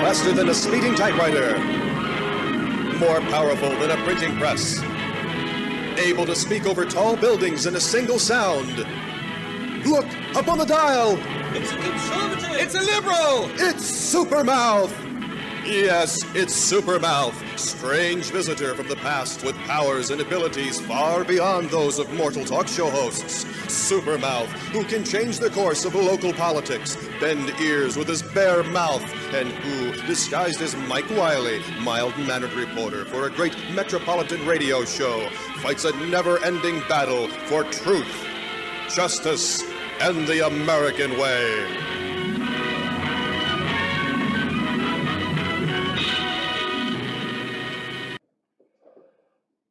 faster than a speeding typewriter, more powerful than a printing press, able to speak over tall buildings in a single sound. Look, up on the dial! It's a conservative! It's a liberal! It's Supermouth! Yes, it's Supermouth, strange visitor from the past with powers and abilities far beyond those of mortal talk show hosts. Supermouth, who can change the course of local politics, bend ears with his bare mouth, and who, disguised as Mike Wiley, mild-mannered reporter for a great metropolitan radio show, fights a never-ending battle for truth, justice, and the American way.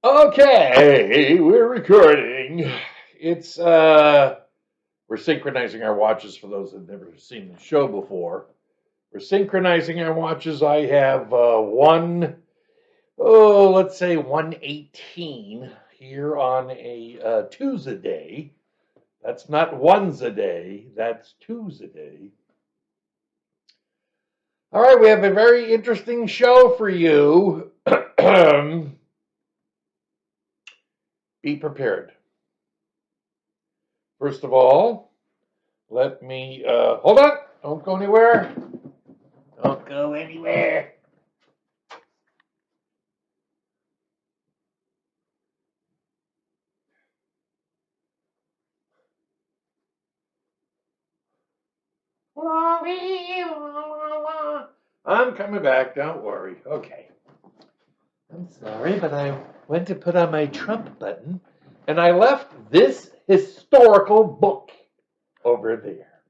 Okay, we're recording. It's we're synchronizing our watches for those that have never seen the show before. We're synchronizing our watches. I have let's say 1:18 here on a Tuesday. That's not ones a day, that's twos a day. All right, we have a very interesting show for you. Be prepared. First of all, let me, hold on, don't go anywhere. Don't go anywhere. I'm coming back, don't worry. Okay. I'm sorry, but I went to put on my Trump button, and I left this historical book over there.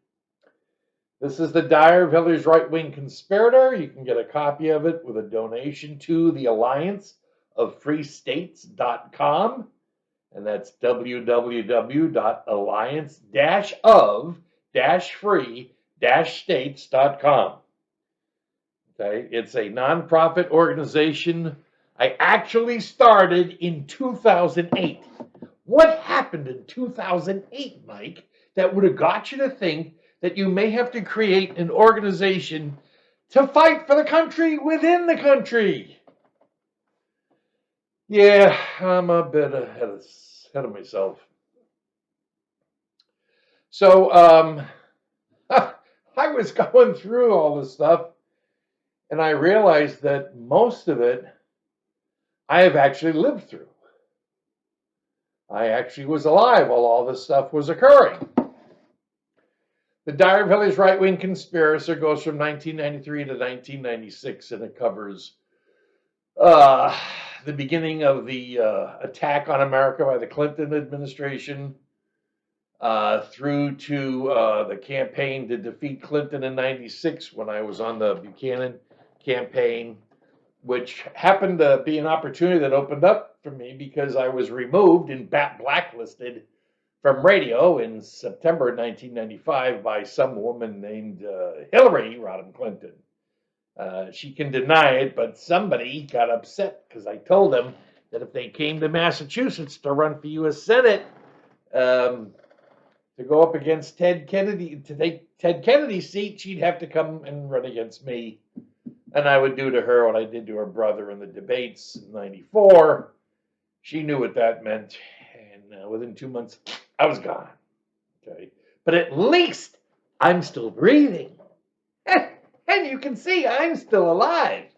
This is the Diary of Hitler's Right-Wing Conspirator. You can get a copy of it with a donation to the Alliance of Free States.com, and that's www.alliance-of-free-states.com. Okay, it's a nonprofit organization I actually started in 2008. What happened in 2008, Mike, that would have got you to think that you may have to create an organization to fight for the country within the country? Yeah, I'm a bit ahead of myself. So, I was going through all this stuff, and I realized that most of it I have actually lived through. I actually was alive while all this stuff was occurring. The Diary of Hitler's Right-Wing Conspirator goes from 1993 to 1996, and it covers the beginning of the attack on America by the Clinton administration, through to the campaign to defeat Clinton in 96 when I was on the Buchanan campaign, which happened to be an opportunity that opened up for me because I was removed and blacklisted from radio in September 1995 by some woman named Hillary Rodham Clinton. She can deny it, but somebody got upset because I told them that if they came to Massachusetts to run for U.S. Senate, to go up against Ted Kennedy, to take Ted Kennedy's seat, she'd have to come and run against me. And I would do to her what I did to her brother in the debates in 94. She knew what that meant. And within 2 months, I was gone. Okay. But at least I'm still breathing. And you can see I'm still alive.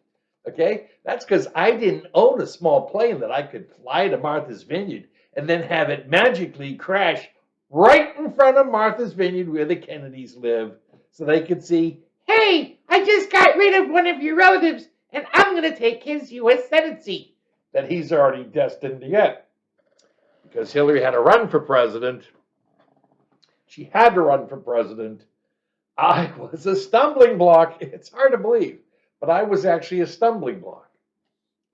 Okay. That's because I didn't own a small plane that I could fly to Martha's Vineyard and then have it magically crash right in front of Martha's Vineyard where the Kennedys live so they could see, hey, I just got rid of one of your relatives, and I'm going to take his U.S. Senate seat that he's already destined to get. Because Hillary had to run for president. She had to run for president. I was a stumbling block. It's hard to believe, but I was actually a stumbling block.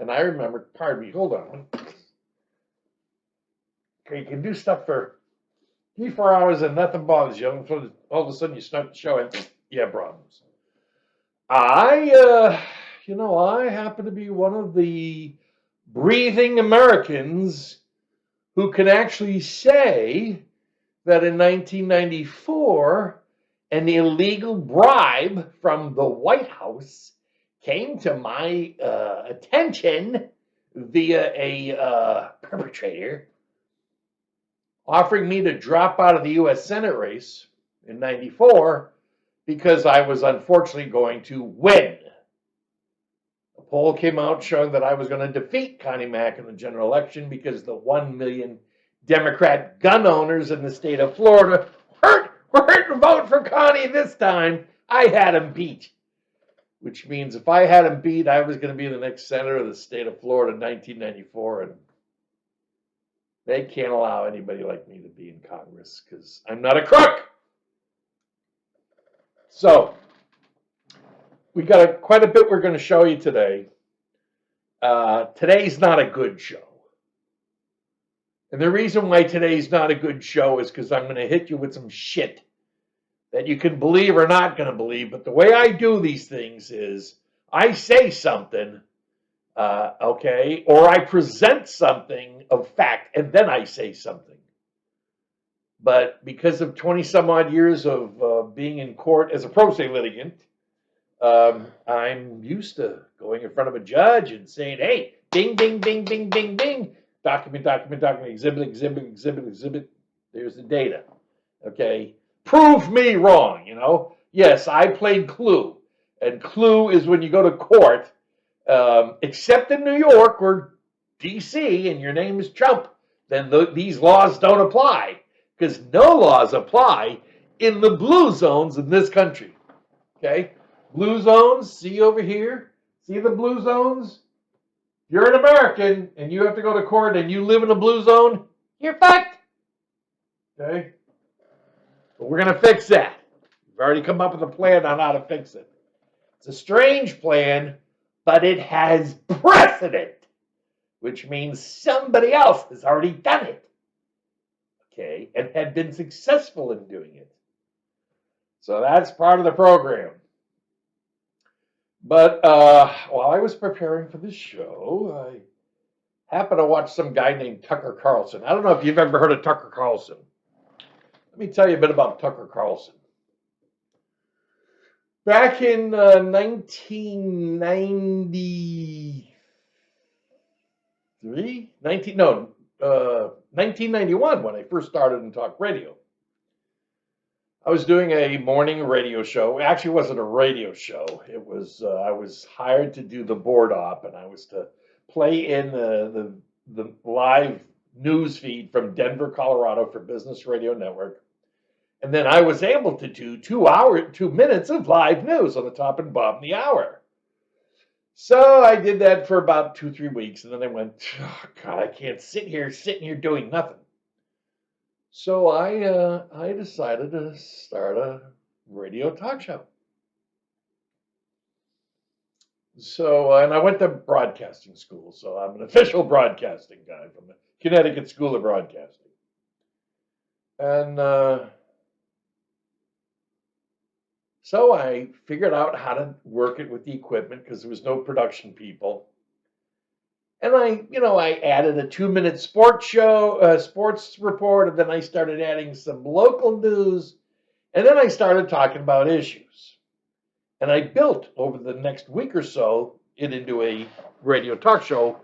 And I remember, pardon me, hold on. Okay, you can do stuff for 3-4 hours and nothing bothers you. All of a sudden you start the show and you have problems. I happen to be one of the breathing Americans who can actually say that in 1994, an illegal bribe from the White House came to my attention via a perpetrator offering me to drop out of the U.S. Senate race in 94 because I was unfortunately going to win. A poll came out showing that I was going to defeat Connie Mack in the general election because the 1 million Democrat gun owners in the state of Florida weren't to vote for Connie this time. I had him beat. Which means if I had him beat, I was going to be the next senator of the state of Florida in 1994. And they can't allow anybody like me to be in Congress because I'm not a crook. So we got quite a bit we're going to show you today. Today's not a good show. And the reason why today's not a good show is because I'm going to hit you with some shit that you can believe or not going to believe. But the way I do these things is I say something, okay, or I present something of fact, and then I say something. But because of 20 some odd years of being in court as a pro se litigant, I'm used to going in front of a judge and saying, hey, bing, bing, bing, bing, bing, bing, document, exhibit. There's the data, okay? Prove me wrong, you know? Yes, I played Clue, and Clue is when you go to court, except in New York or D.C., and your name is Trump, then these laws don't apply, because no laws apply in the blue zones in this country, okay? Blue zones, see over here? See the blue zones? You're an American, and you have to go to court, and you live in a blue zone, you're fucked, okay? But we're going to fix that. We've already come up with a plan on how to fix it. It's a strange plan, but it has precedent, which means somebody else has already done it, okay, and had been successful in doing it. So that's part of the program. But while I was preparing for this show, I happened to watch some guy named Tucker Carlson. I don't know if you've ever heard of Tucker Carlson. Let me tell you a bit about Tucker Carlson. Back in 1991, when I first started in talk radio, I was doing a morning radio show. It actually wasn't a radio show. It was I was hired to do the board op, and I was to play in the live news feed from Denver, Colorado for Business Radio Network. And then I was able to do 2 minutes of live news on the top and bottom of the hour. So I did that for about 2-3 weeks, and then I went, oh, God, I can't sit here doing nothing. So I decided to start a radio talk show. So, and I went to broadcasting school, so I'm an official broadcasting guy from the Connecticut School of Broadcasting. And so I figured out how to work it with the equipment because there was no production people. And I added a 2-minute sports report, and then I started adding some local news, and then I started talking about issues. And I built over the next week or so it into a radio talk show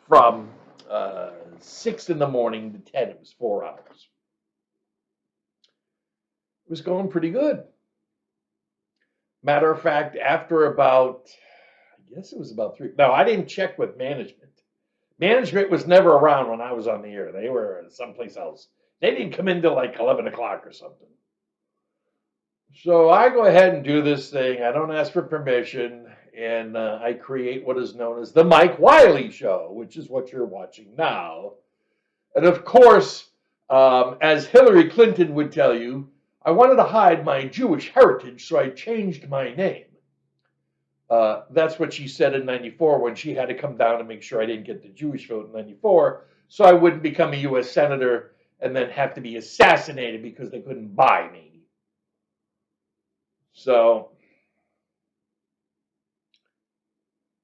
from 6 in the morning to 10. It was 4 hours. It was going pretty good. Matter of fact, after about, I guess it was about 3. No, I didn't check with management. Management was never around when I was on the air. They were someplace else. They didn't come in till like 11 o'clock or something. So I go ahead and do this thing. I don't ask for permission. And I create what is known as the Mike Wiley Show, which is what you're watching now. And of course, as Hillary Clinton would tell you, I wanted to hide my Jewish heritage, so I changed my name. That's what she said in 94 when she had to come down and make sure I didn't get the Jewish vote in 94, so I wouldn't become a U.S. Senator and then have to be assassinated because they couldn't buy me. So,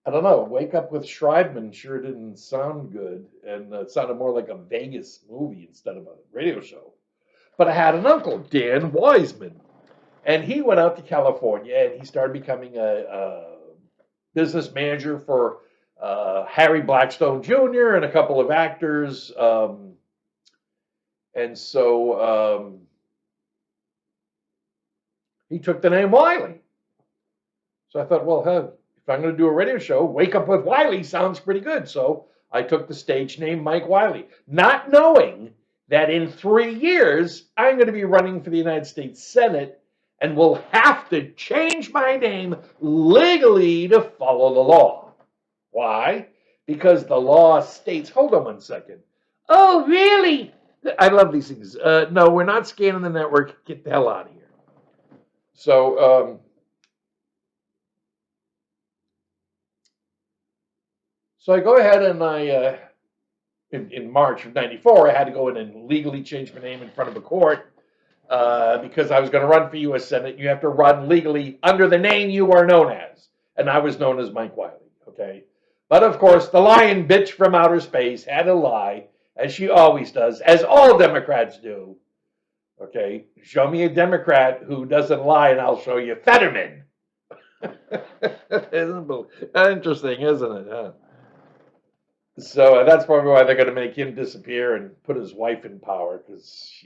I don't know, Wake Up with Schreibman sure didn't sound good, and it sounded more like a Vegas movie instead of a radio show. But I had an uncle, Dan Wiseman, and he went out to California and he started becoming a business manager for Harry Blackstone Jr. and a couple of actors. And so he took the name Wiley. So I thought, well, if I'm going to do a radio show, Wake Up with Wiley sounds pretty good. So I took the stage name Mike Wiley, not knowing that in 3 years, I'm going to be running for the United States Senate and will have to change my name legally to follow the law. Why? Because the law states, hold on one second. Oh, really? I love these things. No, we're not scanning the network. Get the hell out of here. So I go ahead and I, in March of '94, I had to go in and legally change my name in front of a court because I was going to run for U.S. Senate. You have to run legally under the name you are known as. And I was known as Mike Wiley, okay? But of course, the lying bitch from outer space had to lie, as she always does, as all Democrats do. Okay, show me a Democrat who doesn't lie, and I'll show you Fetterman. Interesting, isn't it? Huh? So that's probably why they're going to make him disappear and put his wife in power, because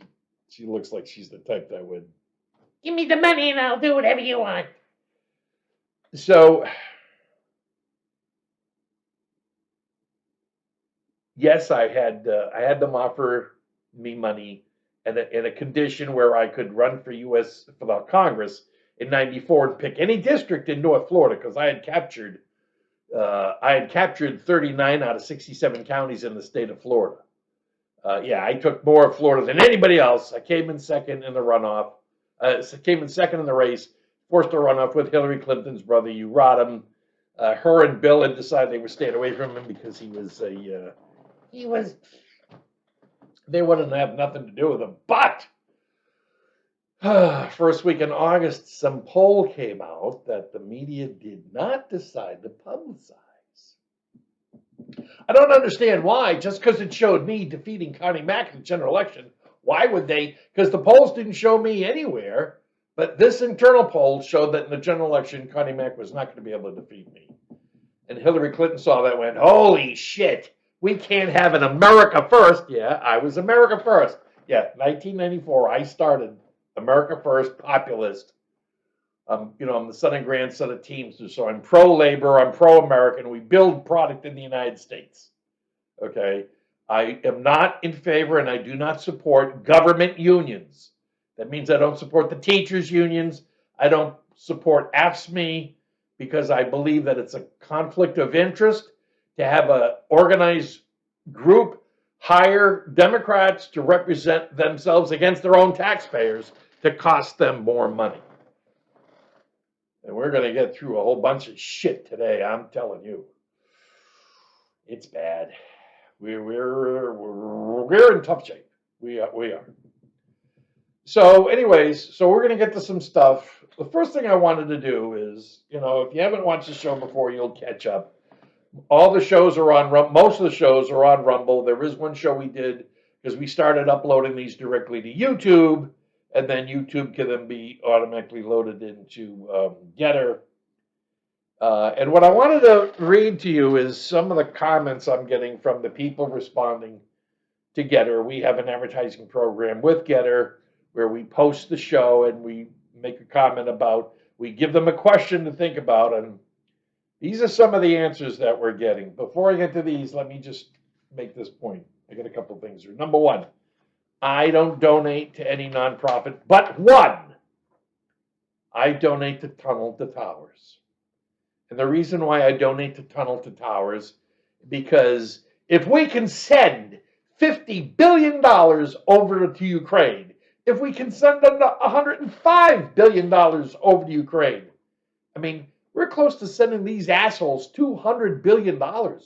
she looks like she's the type that would give me the money and I'll do whatever you want. So yes, I had them offer me money and in a condition where I could run for the Congress in '94 and pick any district in North Florida, because I had captured 39 out of 67 counties in the state of Florida. Yeah, I took more of Florida than anybody else. I came in second in the runoff. Came in second in the race, forced a runoff with Hillary Clinton's brother, Rodham. Her and Bill had decided they were staying away from him because they wouldn't have nothing to do with him. But first week in August, some poll came out that the media did not decide to publicize. I don't understand why. Just because it showed me defeating Connie Mack in the general election, why would they? Because the polls didn't show me anywhere. But this internal poll showed that in the general election, Connie Mack was not going to be able to defeat me. And Hillary Clinton saw that and went, holy shit, we can't have an America first. Yeah, I was America first. Yeah, 1994, I started America First populist. I'm the son and grandson of Teamsters, so I'm pro-labor, I'm pro-American. We build product in the United States. Okay, I am not in favor, and I do not support government unions. That means I don't support the teachers' unions. I don't support AFSCME because I believe that it's a conflict of interest to have an organized group hire Democrats to represent themselves against their own taxpayers to cost them more money. And we're going to get through a whole bunch of shit today, I'm telling you. It's bad. We're in tough shape. We are. So anyways, so we're going to get to some stuff. The first thing I wanted to do is, if you haven't watched the show before, you'll catch up. All the shows are on Rumble. Most of the shows are on Rumble. There is one show we did because we started uploading these directly to YouTube, and then YouTube can then be automatically loaded into Getter. And what I wanted to read to you is some of the comments I'm getting from the people responding to Getter. We have an advertising program with Getter where we post the show and we make a comment we give them a question to think about, and these are some of the answers that we're getting. Before I get to these, let me just make this point. I got a couple of things here. Number one, I don't donate to any nonprofit but one. I donate to Tunnel to Towers. And the reason why I donate to Tunnel to Towers, because if we can send $50 billion over to Ukraine, if we can send $105 billion over to Ukraine, I mean, we're close to sending these assholes $200 billion. Are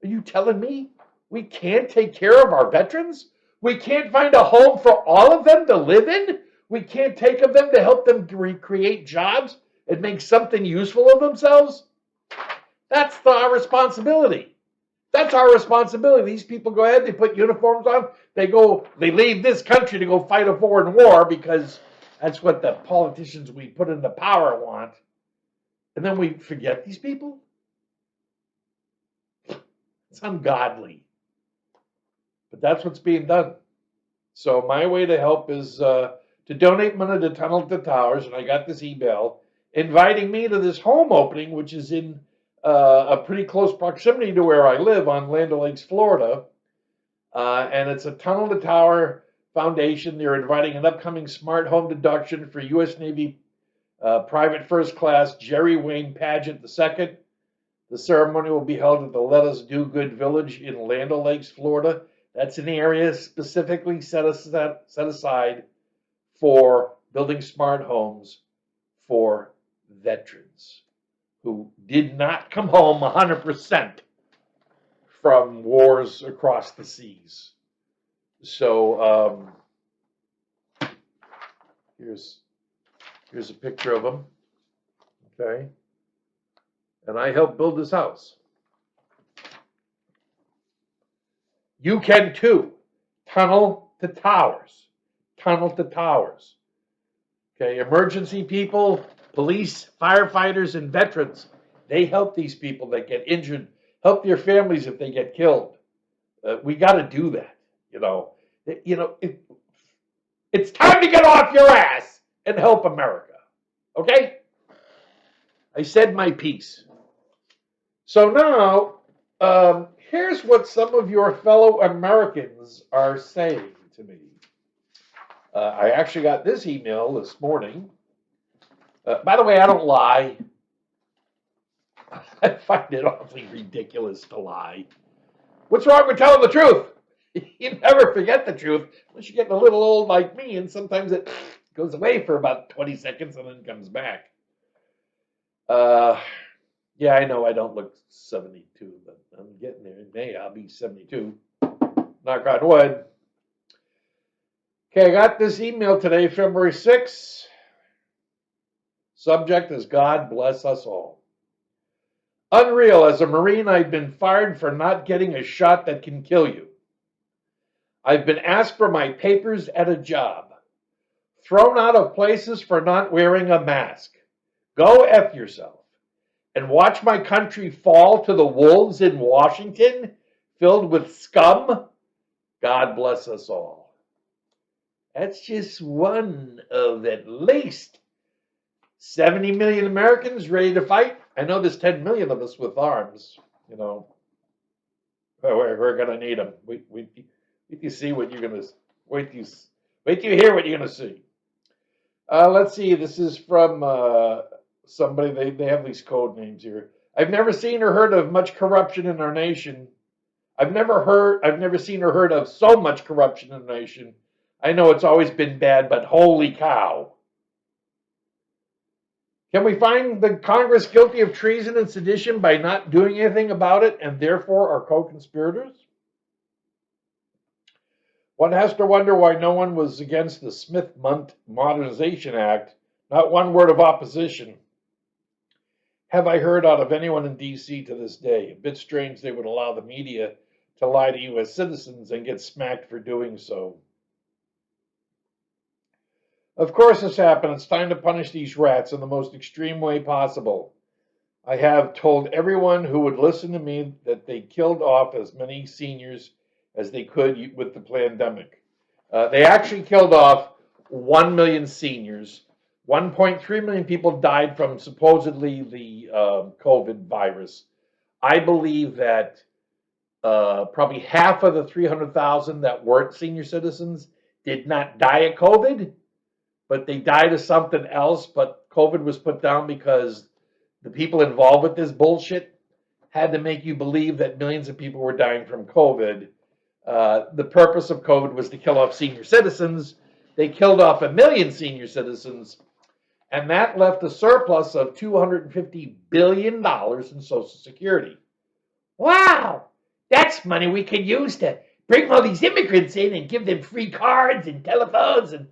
you telling me we can't take care of our veterans? We can't find a home for all of them to live in? We can't take of them to help them to recreate jobs and make something useful of themselves? That's our responsibility. That's our responsibility. These people go ahead, they put uniforms on, they leave this country to go fight a foreign war because that's what the politicians we put into power want. And then we forget these people? It's ungodly. But that's what's being done. So my way to help is to donate money to Tunnel to Towers, and I got this email inviting me to this home opening, which is in a pretty close proximity to where I live on Land O'Lakes, Florida. And it's a Tunnel to Tower Foundation. They're inviting an upcoming smart home deduction for U.S. Navy Private First Class Jerry Wayne Pageant II. The ceremony will be held at the Let Us Do Good Village in Land O'Lakes, Florida. That's an area specifically set aside for building smart homes for veterans who did not come home 100% from wars across the seas. So here's a picture of them. Okay. And I helped build this house. You can too. Tunnel to Towers. Tunnel to Towers. Okay, emergency people, police, firefighters, and veterans. They help these people that get injured, help their families if they get killed. We got to do that. It's time to get off your ass and help America. Okay? I said my piece. So now, here's what some of your fellow Americans are saying to me. I actually got this email this morning. By the way, I don't lie. I find it awfully ridiculous to lie. What's wrong with telling the truth? You never forget the truth unless you're getting a little old like me, and sometimes it goes away for about 20 seconds and then comes back. Yeah, I know I don't look 72, but I'm getting there. In May, I'll be 72. Knock on wood. Okay, I got this email today, February 6th. Subject is God bless us all. Unreal. As a Marine, I've been fired for not getting a shot that can kill you. I've been asked for my papers at a job. Thrown out of places for not wearing a mask. Go F yourself. And watch my country fall to the wolves in Washington, filled with scum? God bless us all. That's just one of at least 70 million Americans ready to fight. I know there's 10 million of us with arms. We're going to need them. Wait till you see what you're going to. Wait till you hear what you're going to see. Let's see. This is from somebody. They have these code names here. I've never seen or heard of much corruption in our nation. I've never seen or heard of so much corruption in our nation. I know it's always been bad, but holy cow. Can we find the Congress guilty of treason and sedition by not doing anything about it and therefore are co-conspirators? One has to wonder why no one was against the Smith-Mundt Modernization Act, not one word of opposition. Have I heard out of anyone in D.C. to this day? A bit strange they would allow the media to lie to U.S. citizens and get smacked for doing so. Of course this happened. It's time to punish these rats in the most extreme way possible. I have told everyone who would listen to me that they killed off as many seniors as they could with the pandemic. They actually killed off 1 million seniors. 1.3 million people died from supposedly the COVID virus. I believe that probably half of the 300,000 that weren't senior citizens did not die of COVID, but they died of something else. But COVID was put down because the people involved with this bullshit had to make you believe that millions of people were dying from COVID. The purpose of COVID was to kill off senior citizens. They killed off 1 million senior citizens, and that left a surplus of $250 billion in Social Security. Wow, that's money we could use to bring all these immigrants in and give them free cards and telephones. And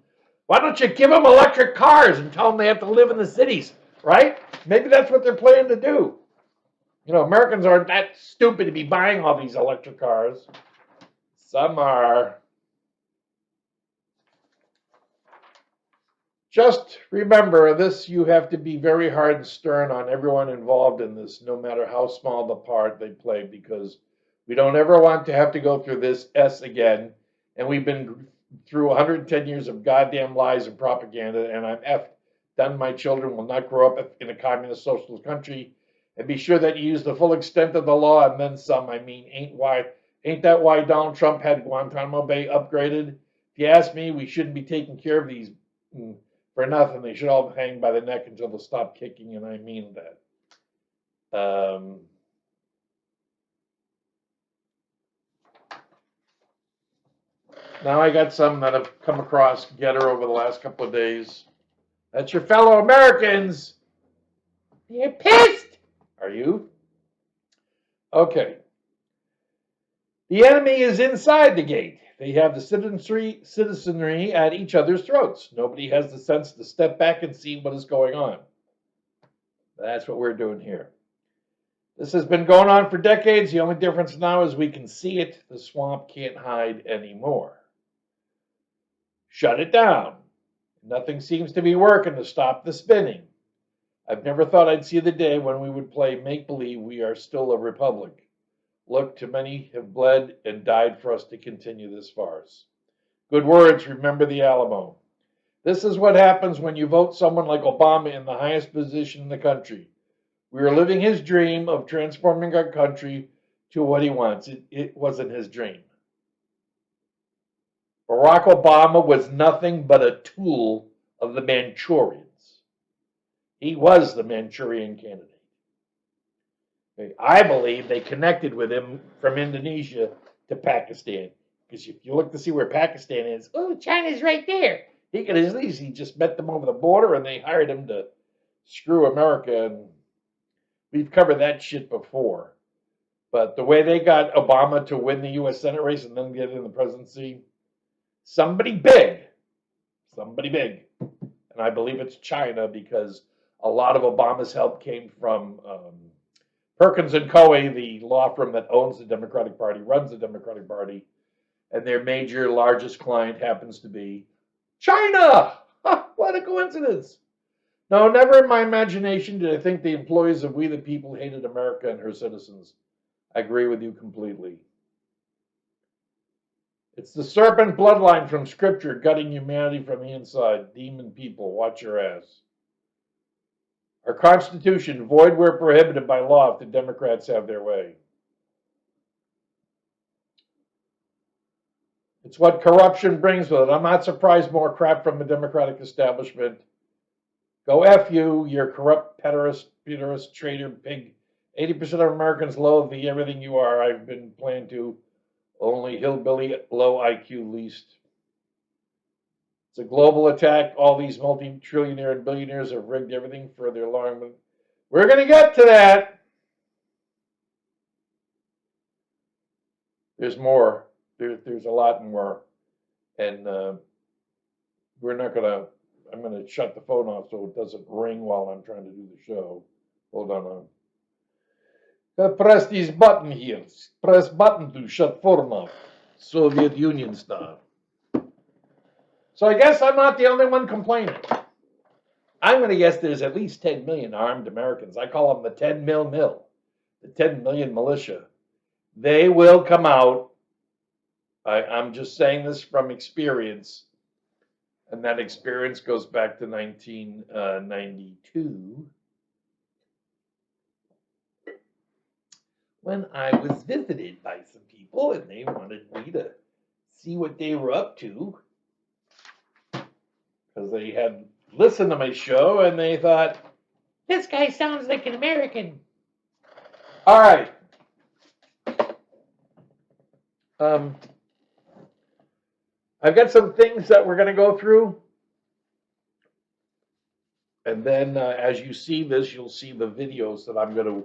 why don't you give them electric cars and tell them they have to live in the cities, right? Maybe that's what they're planning to do. Americans aren't that stupid to be buying all these electric cars. Some are. Just remember this, you have to be very hard and stern on everyone involved in this, no matter how small the part they play, because We don't ever want to have to go through this S again. And we've been through 110 years of goddamn lies and propaganda, and I'm effed. Done. My children will not grow up in a communist socialist country. And be sure that you use the full extent of the law and then some. I mean, ain't that why Donald Trump had Guantanamo Bay upgraded? If you ask me, we shouldn't be taking care of these for nothing. They should all hang by the neck until they stop kicking, and I mean that. Now I got some that have come across Getter over the last couple of days. That's your fellow Americans. You're pissed. Are you? Okay. The enemy is inside the gate. They have the citizenry at each other's throats. Nobody has the sense to step back and see what is going on. That's what we're doing here. This has been going on for decades. The only difference now is we can see it. The swamp can't hide anymore. Shut it down. Nothing seems to be working to stop the spinning. I've never thought I'd see the day when we would play make-believe we are still a republic. Look, too many have bled and died for us to continue this farce. Good words, remember the Alamo. This is what happens when you vote someone like Obama in the highest position in the country. We are living his dream of transforming our country to what he wants. It wasn't his dream. Barack Obama was nothing but a tool of the Manchurians. He was the Manchurian candidate. I believe they connected with him from Indonesia to Pakistan. Because if you look to see where Pakistan is, oh, China's right there. He could at least he just met them over the border and they hired him to screw America. And we've covered that shit before. But the way they got Obama to win the U.S. Senate race and then get in the presidency, somebody big. And I believe it's China because a lot of Obama's help came from Perkins and Coie, the law firm that owns the Democratic Party, runs the Democratic Party, and their major, largest client happens to be China. What a coincidence. No, never in my imagination did I think the employees of We the People hated America and her citizens. I agree with you completely. It's the serpent bloodline from Scripture gutting humanity from the inside. Demon people, watch your ass. Our Constitution, void where prohibited by law if the Democrats have their way. It's what corruption brings with it. I'm not surprised more crap from the Democratic establishment. Go F you, you're corrupt, pederast, traitor, pig. 80% of Americans loathe the everything you are. I've been planned to. Only hillbilly, low IQ least. It's a global attack. All these multi-trillionaire and billionaires have rigged everything for their long. We're going to get to that. There's more. There's a lot more. And we're not going to, I'm going to shut the phone off so it doesn't ring while I'm trying to do the show. Hold on. Press this button here. Press button to shut phone off. Soviet Union style. So I guess I'm not the only one complaining. I'm going to guess there's at least 10 million armed Americans. I call them the 10 mil, the 10 million militia. They will come out. I'm just saying this from experience. And that experience goes back to 1992. When I was visited by some people and they wanted me to see what they were up to. Because they had listened to my show and they thought, this guy sounds like an American. All right. I've got some things that we're going to go through. And then as you see this, you'll see the videos that I'm going to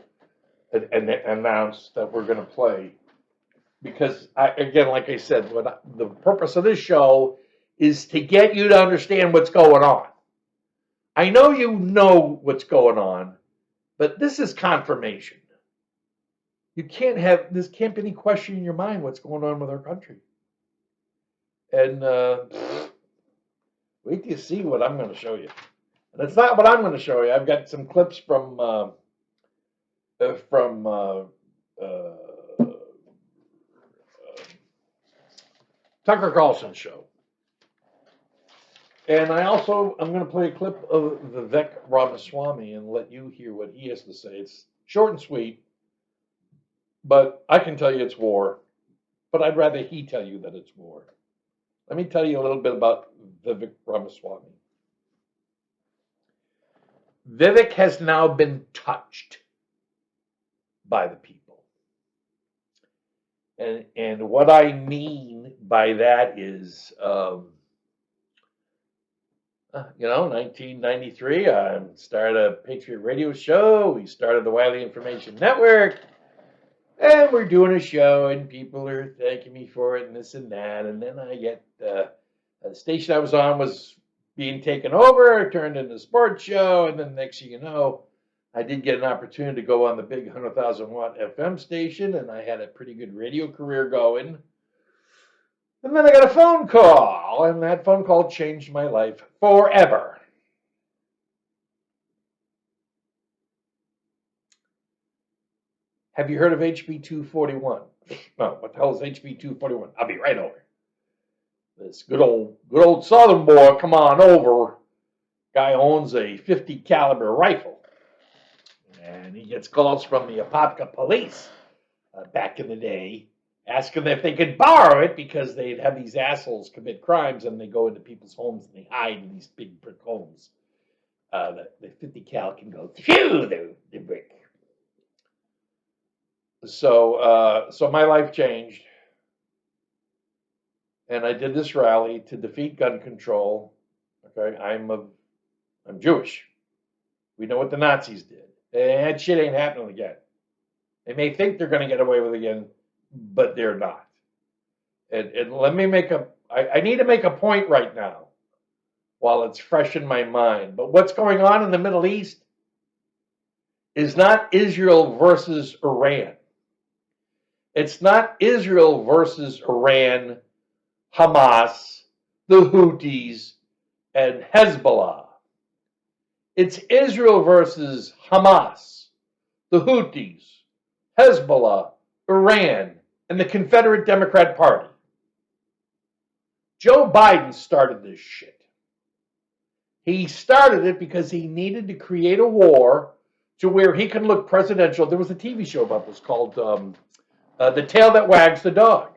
announce that we're going to play. Because, again, like I said, the purpose of this show is to get you to understand what's going on. I know you know what's going on, but this is confirmation. This can't be any question in your mind what's going on with our country. And wait till you see what I'm going to show you. And it's not what I'm going to show you. I've got some clips from Tucker Carlson show. And I'm going to play a clip of Vivek Ramaswamy and let you hear what he has to say. It's short and sweet, but I can tell you it's war. But I'd rather he tell you that it's war. Let me tell you a little bit about Vivek Ramaswamy. Vivek has now been touched by the people. And what I mean by that is, 1993, I started a Patriot radio show. We started the Wiley Information Network. And we're doing a show, and people are thanking me for it, and this and that. And then I get the station I was on was being taken over, turned into a sports show, and then next thing you know, I did get an opportunity to go on the big 100,000-watt FM station, and I had a pretty good radio career going. And then I got a phone call, and that phone call changed my life forever. Have you heard of HB 241? No, what the hell is HB 241? I'll be right over. This good old Southern boy, come on over. Guy owns a .50 caliber rifle, and he gets calls from the Apopka police back in the day, asking if they could borrow it because they'd have these assholes commit crimes and they go into people's homes and they hide in these big brick homes. The .50 cal can go through the brick. So my life changed, and I did this rally to defeat gun control. Okay, I'm Jewish. We know what the Nazis did. And that shit ain't happening again. They may think they're going to get away with it again, but they're not. And let me I need to make a point right now while it's fresh in my mind. But what's going on in the Middle East is not Israel versus Iran. It's not Israel versus Iran, Hamas, the Houthis, and Hezbollah. It's Israel versus Hamas, the Houthis, Hezbollah, Iran, and the Confederate Democrat Party. Joe Biden started this shit. He started it because he needed to create a war to where he can look presidential. There was a TV show about this called The Tail That Wags the Dog,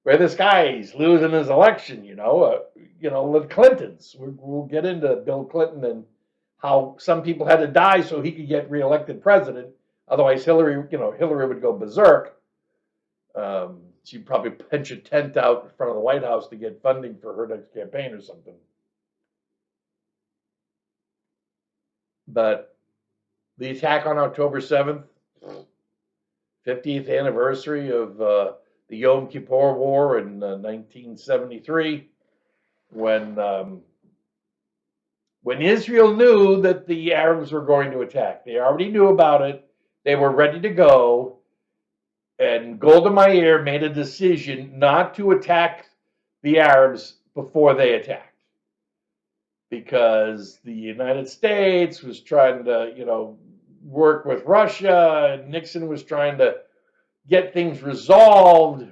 where this guy's losing his election, the Clintons. We'll get into Bill Clinton and how some people had to die so he could get reelected president. Otherwise, Hillary would go berserk. She'd probably pinch a tent out in front of the White House to get funding for her next campaign or something. But the attack on October 7th, 50th anniversary of the Yom Kippur War in 1973, when Israel knew that the Arabs were going to attack. They already knew about it. They were ready to go. And Golda Meir made a decision not to attack the Arabs before they attacked. Because the United States was trying to, work with Russia, and Nixon was trying to get things resolved.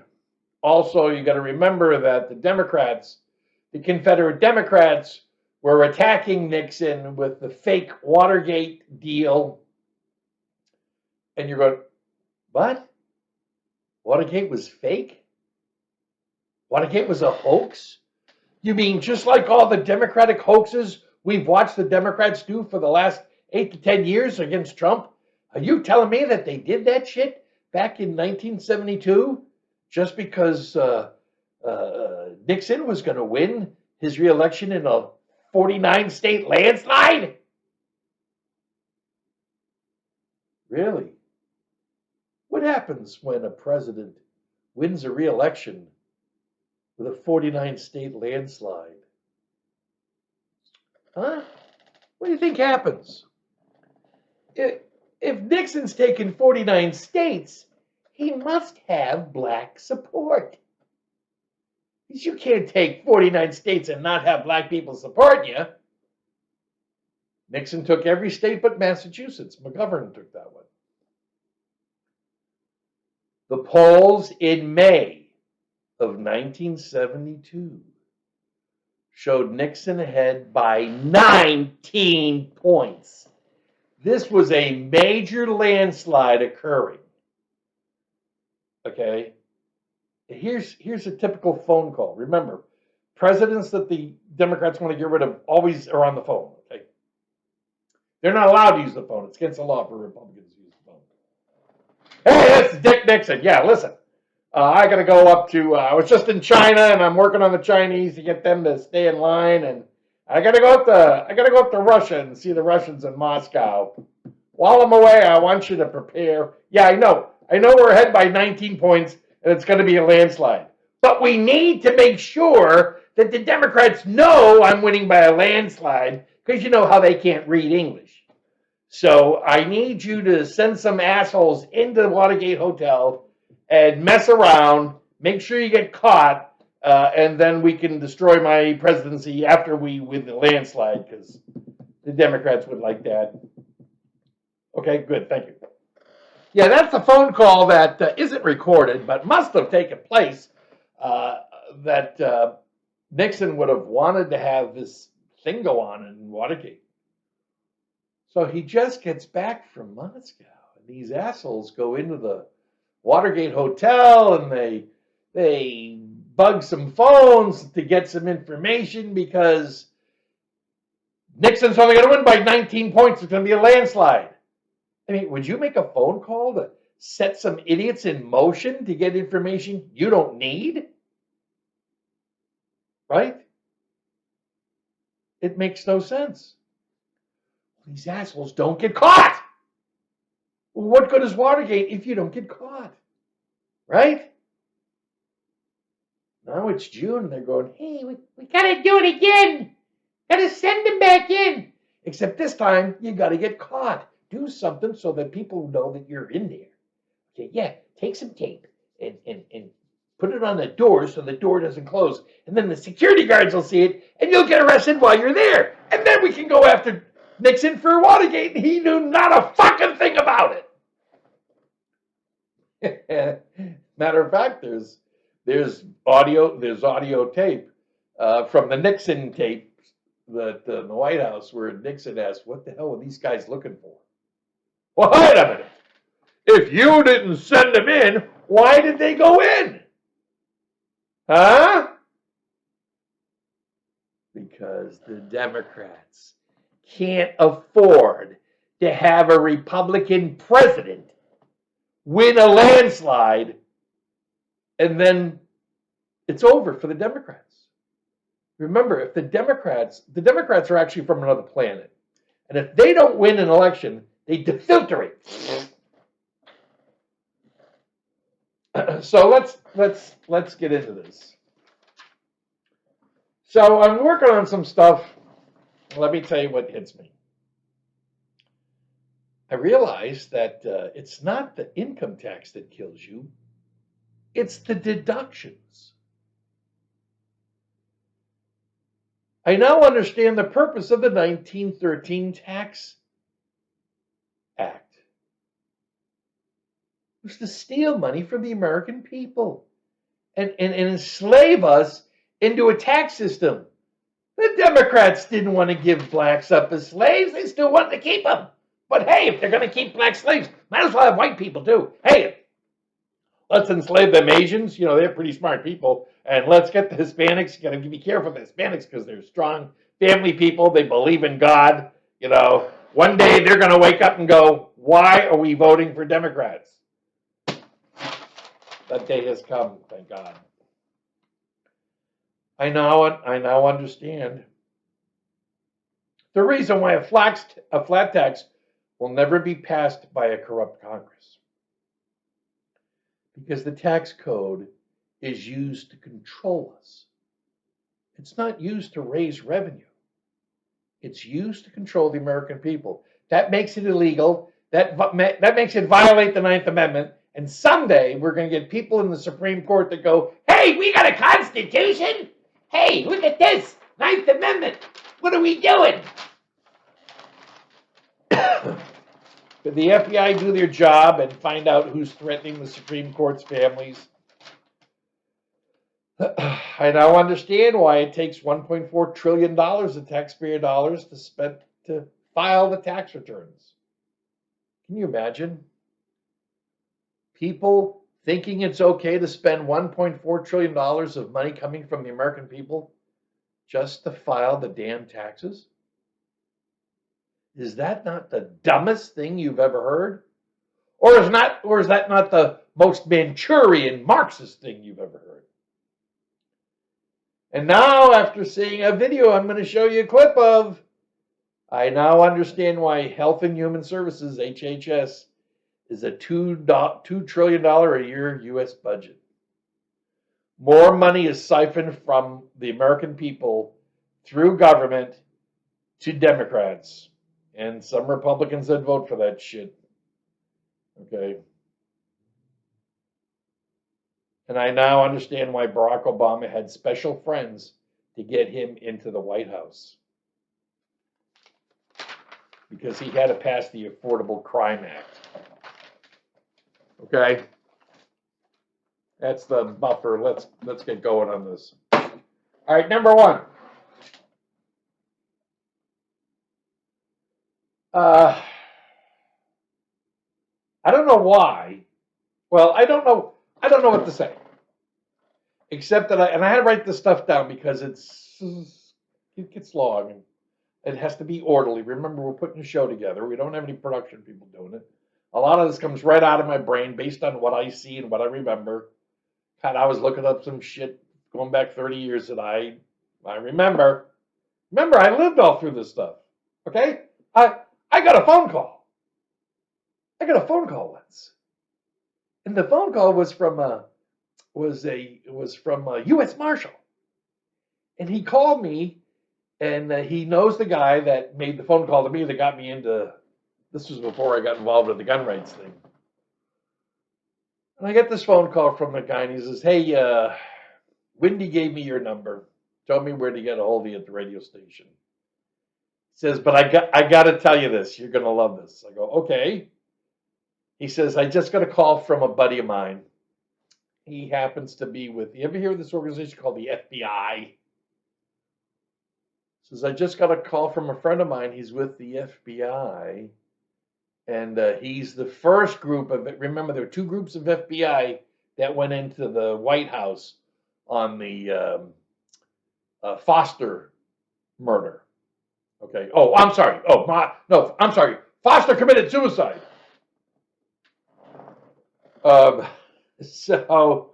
Also, you got to remember that the Confederate Democrats, were attacking Nixon with the fake Watergate deal. And you're going, what? Watergate was fake? Watergate was a hoax? You mean just like all the Democratic hoaxes we've watched the Democrats do for the last 8 to 10 years against Trump? Are you telling me that they did that shit back in 1972 just because Nixon was going to win his reelection in a 49-state landslide? Really? What happens when a president wins a reelection with a 49-state landslide? Huh? What do you think happens? If Nixon's taken 49 states, he must have black support. Because you can't take 49 states and not have black people support you. Nixon took every state but Massachusetts. McGovern took that one. The polls in May of 1972 showed Nixon ahead by 19 points. This was a major landslide occurring. Okay? Here's a typical phone call. Remember, presidents that the Democrats want to get rid of always are on the phone. Okay? They're not allowed to use the phone. It's against the law for Republicans to use the phone. Hey, this is Dick Nixon. Yeah, listen. I got to go up to, I was just in China and I'm working on the Chinese to get them to stay in line. And I got to go up to Russia and see the Russians in Moscow. While I'm away, I want you to prepare. Yeah, I know we're ahead by 19 points and it's going to be a landslide. But we need to make sure that the Democrats know I'm winning by a landslide because you know how they can't read English. So I need you to send some assholes into the Watergate Hotel and mess around, make sure you get caught, and then we can destroy my presidency after we win the landslide, because the Democrats would like that. Okay, good, thank you. Yeah, that's a phone call that isn't recorded, but must have taken place, that Nixon would have wanted to have this thing go on in Watergate. So he just gets back from Moscow, and these assholes go into the Watergate Hotel and they bug some phones to get some information because Nixon's only going to win by 19 points. It's going to be a landslide. I mean, would you make a phone call to set some idiots in motion to get information you don't need? Right? It makes no sense. These assholes don't get caught. Well, what good is Watergate if you don't get caught? Right? Now it's June, and they're going, hey, we got to do it again. Got to send them back in. Except this time, you got to get caught. Do something so that people know that you're in there. Okay, yeah, take some tape and put it on the door so the door doesn't close. And then the security guards will see it, and you'll get arrested while you're there. And then we can go after Nixon for Watergate, and he knew not a fucking thing about it. Matter of fact, there's audio tape from the Nixon tape that in the White House where Nixon asked, "What the hell are these guys looking for?" Well, wait a minute. If you didn't send them in, why did they go in? Huh? Because the Democrats can't afford to have a Republican president win a landslide and then it's over for the Democrats. Remember, if the Democrats are actually from another planet. And if they don't win an election, they defiltrate. So let's get into this. So I'm working on some stuff. Let me tell you what hits me. I realized that it's not the income tax that kills you. It's the deductions. I now understand the purpose of the 1913 Tax Act. It was to steal money from the American people and enslave us into a tax system. The Democrats didn't want to give blacks up as slaves. They still wanted to keep them. But hey, if they're going to keep black slaves, might as well have white people too. Hey, let's enslave them Asians. You know, they're pretty smart people. And let's get the Hispanics. You got to be careful with the Hispanics because they're strong family people. They believe in God. You know, one day they're going to wake up and go, why are we voting for Democrats? That day has come, thank God. I now understand the reason why a flat tax will never be passed by a corrupt Congress. Because the tax code is used to control us. It's not used to raise revenue. It's used to control the American people. That makes it illegal. That makes it violate the Ninth Amendment. And someday we're going to get people in the Supreme Court that go, hey, we got a Constitution. Hey, look at this. Ninth Amendment. What are we doing? Did the FBI do their job and find out who's threatening the Supreme Court's families? I now understand why it takes $1.4 trillion of taxpayer dollars to file the tax returns. Can you imagine? People thinking it's okay to spend $1.4 trillion of money coming from the American people just to file the damn taxes? Is that not the dumbest thing you've ever heard? Or is that not the most Manchurian Marxist thing you've ever heard? And now, after seeing a video I'm going to show you a clip of, I now understand why Health and Human Services, HHS, is a $2 trillion a year U.S. budget. More money is siphoned from the American people through government to Democrats. And some Republicans that vote for that shit. Okay. And I now understand why Barack Obama had special friends to get him into the White House. Because he had to pass the Affordable Crime Act. Okay? That's the buffer. Let's get going on this. All right, number one. I don't know why. Well, I don't know what to say. Except that I had to write this stuff down because it gets long and it has to be orderly. Remember, we're putting a show together. We don't have any production people doing it. A lot of this comes right out of my brain based on what I see and what I remember. God, I was looking up some shit going back 30 years that I remember. Remember, I lived all through this stuff. Okay? I got a phone call. I got a phone call once. And the phone call was from a U.S. Marshal. And he called me, and he knows the guy that made the phone call to me that got me into, this was before I got involved with the gun rights thing. And I get this phone call from the guy, and he says, hey, Wendy gave me your number, told me where to get a hold of you at the radio station. He says, but I got to tell you this. You're going to love this. I go, okay. He says, I just got a call from a buddy of mine. He happens to be with, you ever hear of this organization called the FBI? Says, I just got a call from a friend of mine. He's with the FBI. And he's the first group of it. Remember, there were two groups of FBI that went into the White House on the Foster murder. Okay. Oh, I'm sorry. No, I'm sorry. Foster committed suicide. So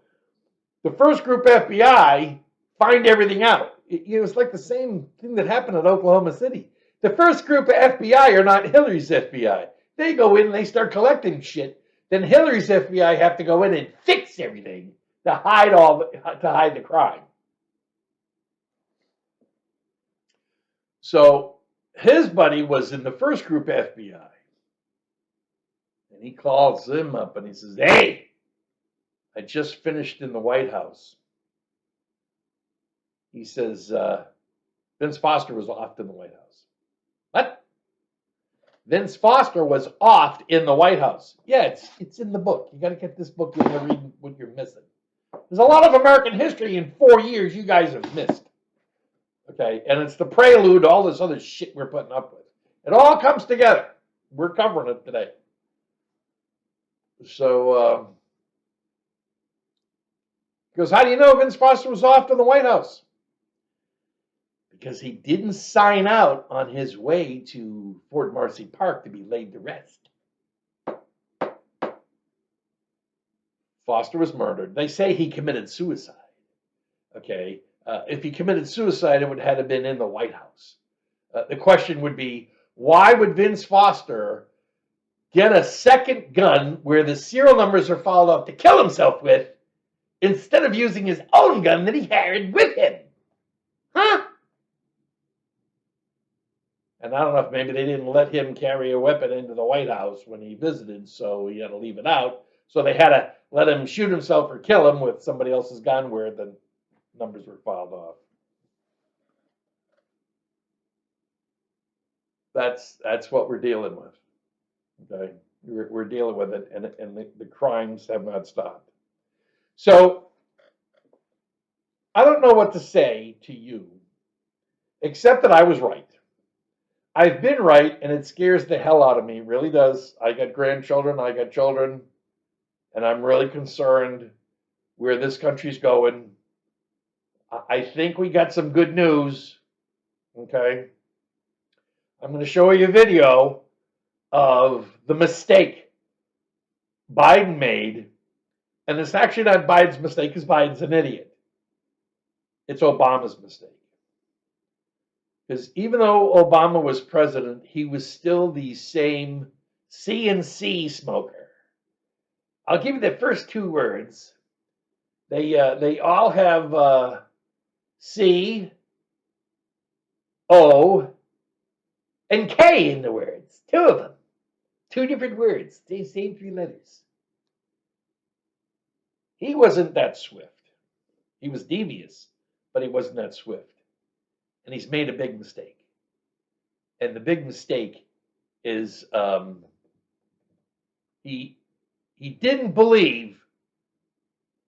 the first group FBI find everything out. It was like the same thing that happened at Oklahoma City. The first group of FBI are not Hillary's FBI. They go in and they start collecting shit. Then Hillary's FBI have to go in and fix everything to hide the crime. So his buddy was in the first group of FBI. And he calls him up and he says, hey, I just finished in the White House. He says, Vince Foster was offed in the White House. What? Vince Foster was offed in the White House. Yeah, it's in the book. You got to get this book. You're going to read what you're missing. There's a lot of American history in 4 years you guys have missed. Okay, and it's the prelude to all this other shit we're putting up with. It all comes together. We're covering it today. So, he goes, how do you know Vince Foster was offed in the White House? Because he didn't sign out on his way to Fort Marcy Park to be laid to rest. Foster was murdered. They say he committed suicide. Okay, if he committed suicide, it would have been in the White House. The question would be, why would Vince Foster get a second gun where the serial numbers are followed up to kill himself with, instead of using his own gun that he had with him? Huh? And I don't know if maybe they didn't let him carry a weapon into the White House when he visited, so he had to leave it out. So they had to let him shoot himself or kill him with somebody else's gun where the numbers were filed off. That's what we're dealing with. Okay, we're dealing with it, and the crimes have not stopped. So I don't know what to say to you, except that I was right. I've been right, and it scares the hell out of me. It really does. I got grandchildren, I got children, and I'm really concerned where this country's going. I think we got some good news. Okay. I'm going to show you a video of the mistake Biden made. And it's actually not Biden's mistake because Biden's an idiot. It's Obama's mistake. Because even though Obama was president, he was still the same CNC smoker. I'll give you the first two words. They all have C, O, and K in the words. Two of them. Two different words. Same three letters. He wasn't that swift. He was devious, but he wasn't that swift. And he's made a big mistake. And the big mistake is he didn't believe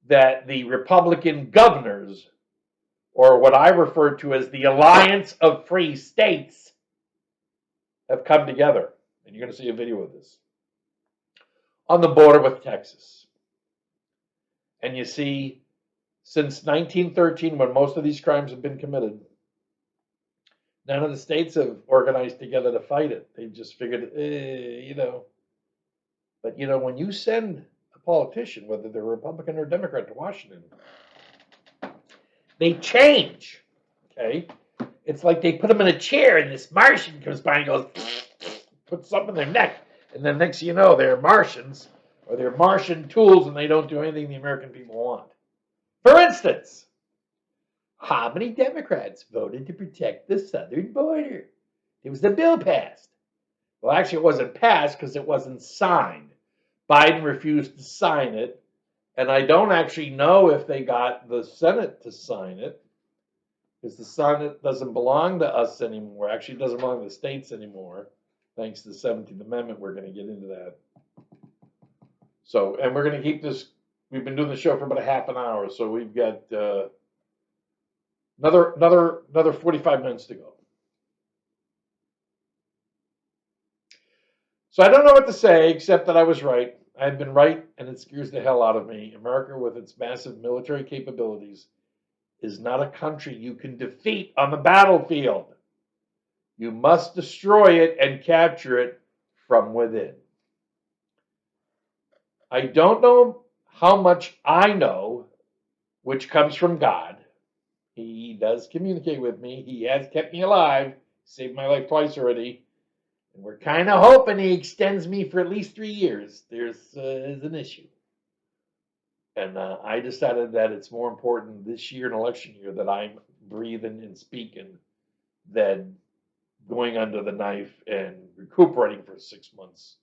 that the Republican governors, or what I refer to as the Alliance of Free States, have come together. And you're going to see a video of this on the border with Texas. And you see, since 1913, when most of these crimes have been committed, none of the states have organized together to fight it. They just figured, you know. But, you know, when you send a politician, whether they're Republican or Democrat, to Washington, they change, okay? It's like they put them in a chair and this Martian comes by and goes, puts something in their neck. And then next thing you know, they're Martians, or they're Martian tools, and they don't do anything the American people want. For instance, how many Democrats voted to protect the southern border? It was the bill passed. Well, actually, it wasn't passed because it wasn't signed. Biden refused to sign it, and I don't actually know if they got the Senate to sign it, because the Senate doesn't belong to us anymore. Actually, it doesn't belong to the states anymore, thanks to the 17th Amendment. We're going to get into that. So, and we're going to keep this. We've been doing the show for about a half an hour, so we've got another 45 minutes to go. So I don't know what to say, except that I was right. I've been right, and it scares the hell out of me. America, with its massive military capabilities, is not a country you can defeat on the battlefield. You must destroy it and capture it from within. I don't know how much I know, which comes from God. He does communicate with me. He has kept me alive, saved my life twice already. And we're kind of hoping he extends me for at least 3 years. There's an issue. And I decided that it's more important this year, an election year, that I'm breathing and speaking than going under the knife and recuperating for 6 months.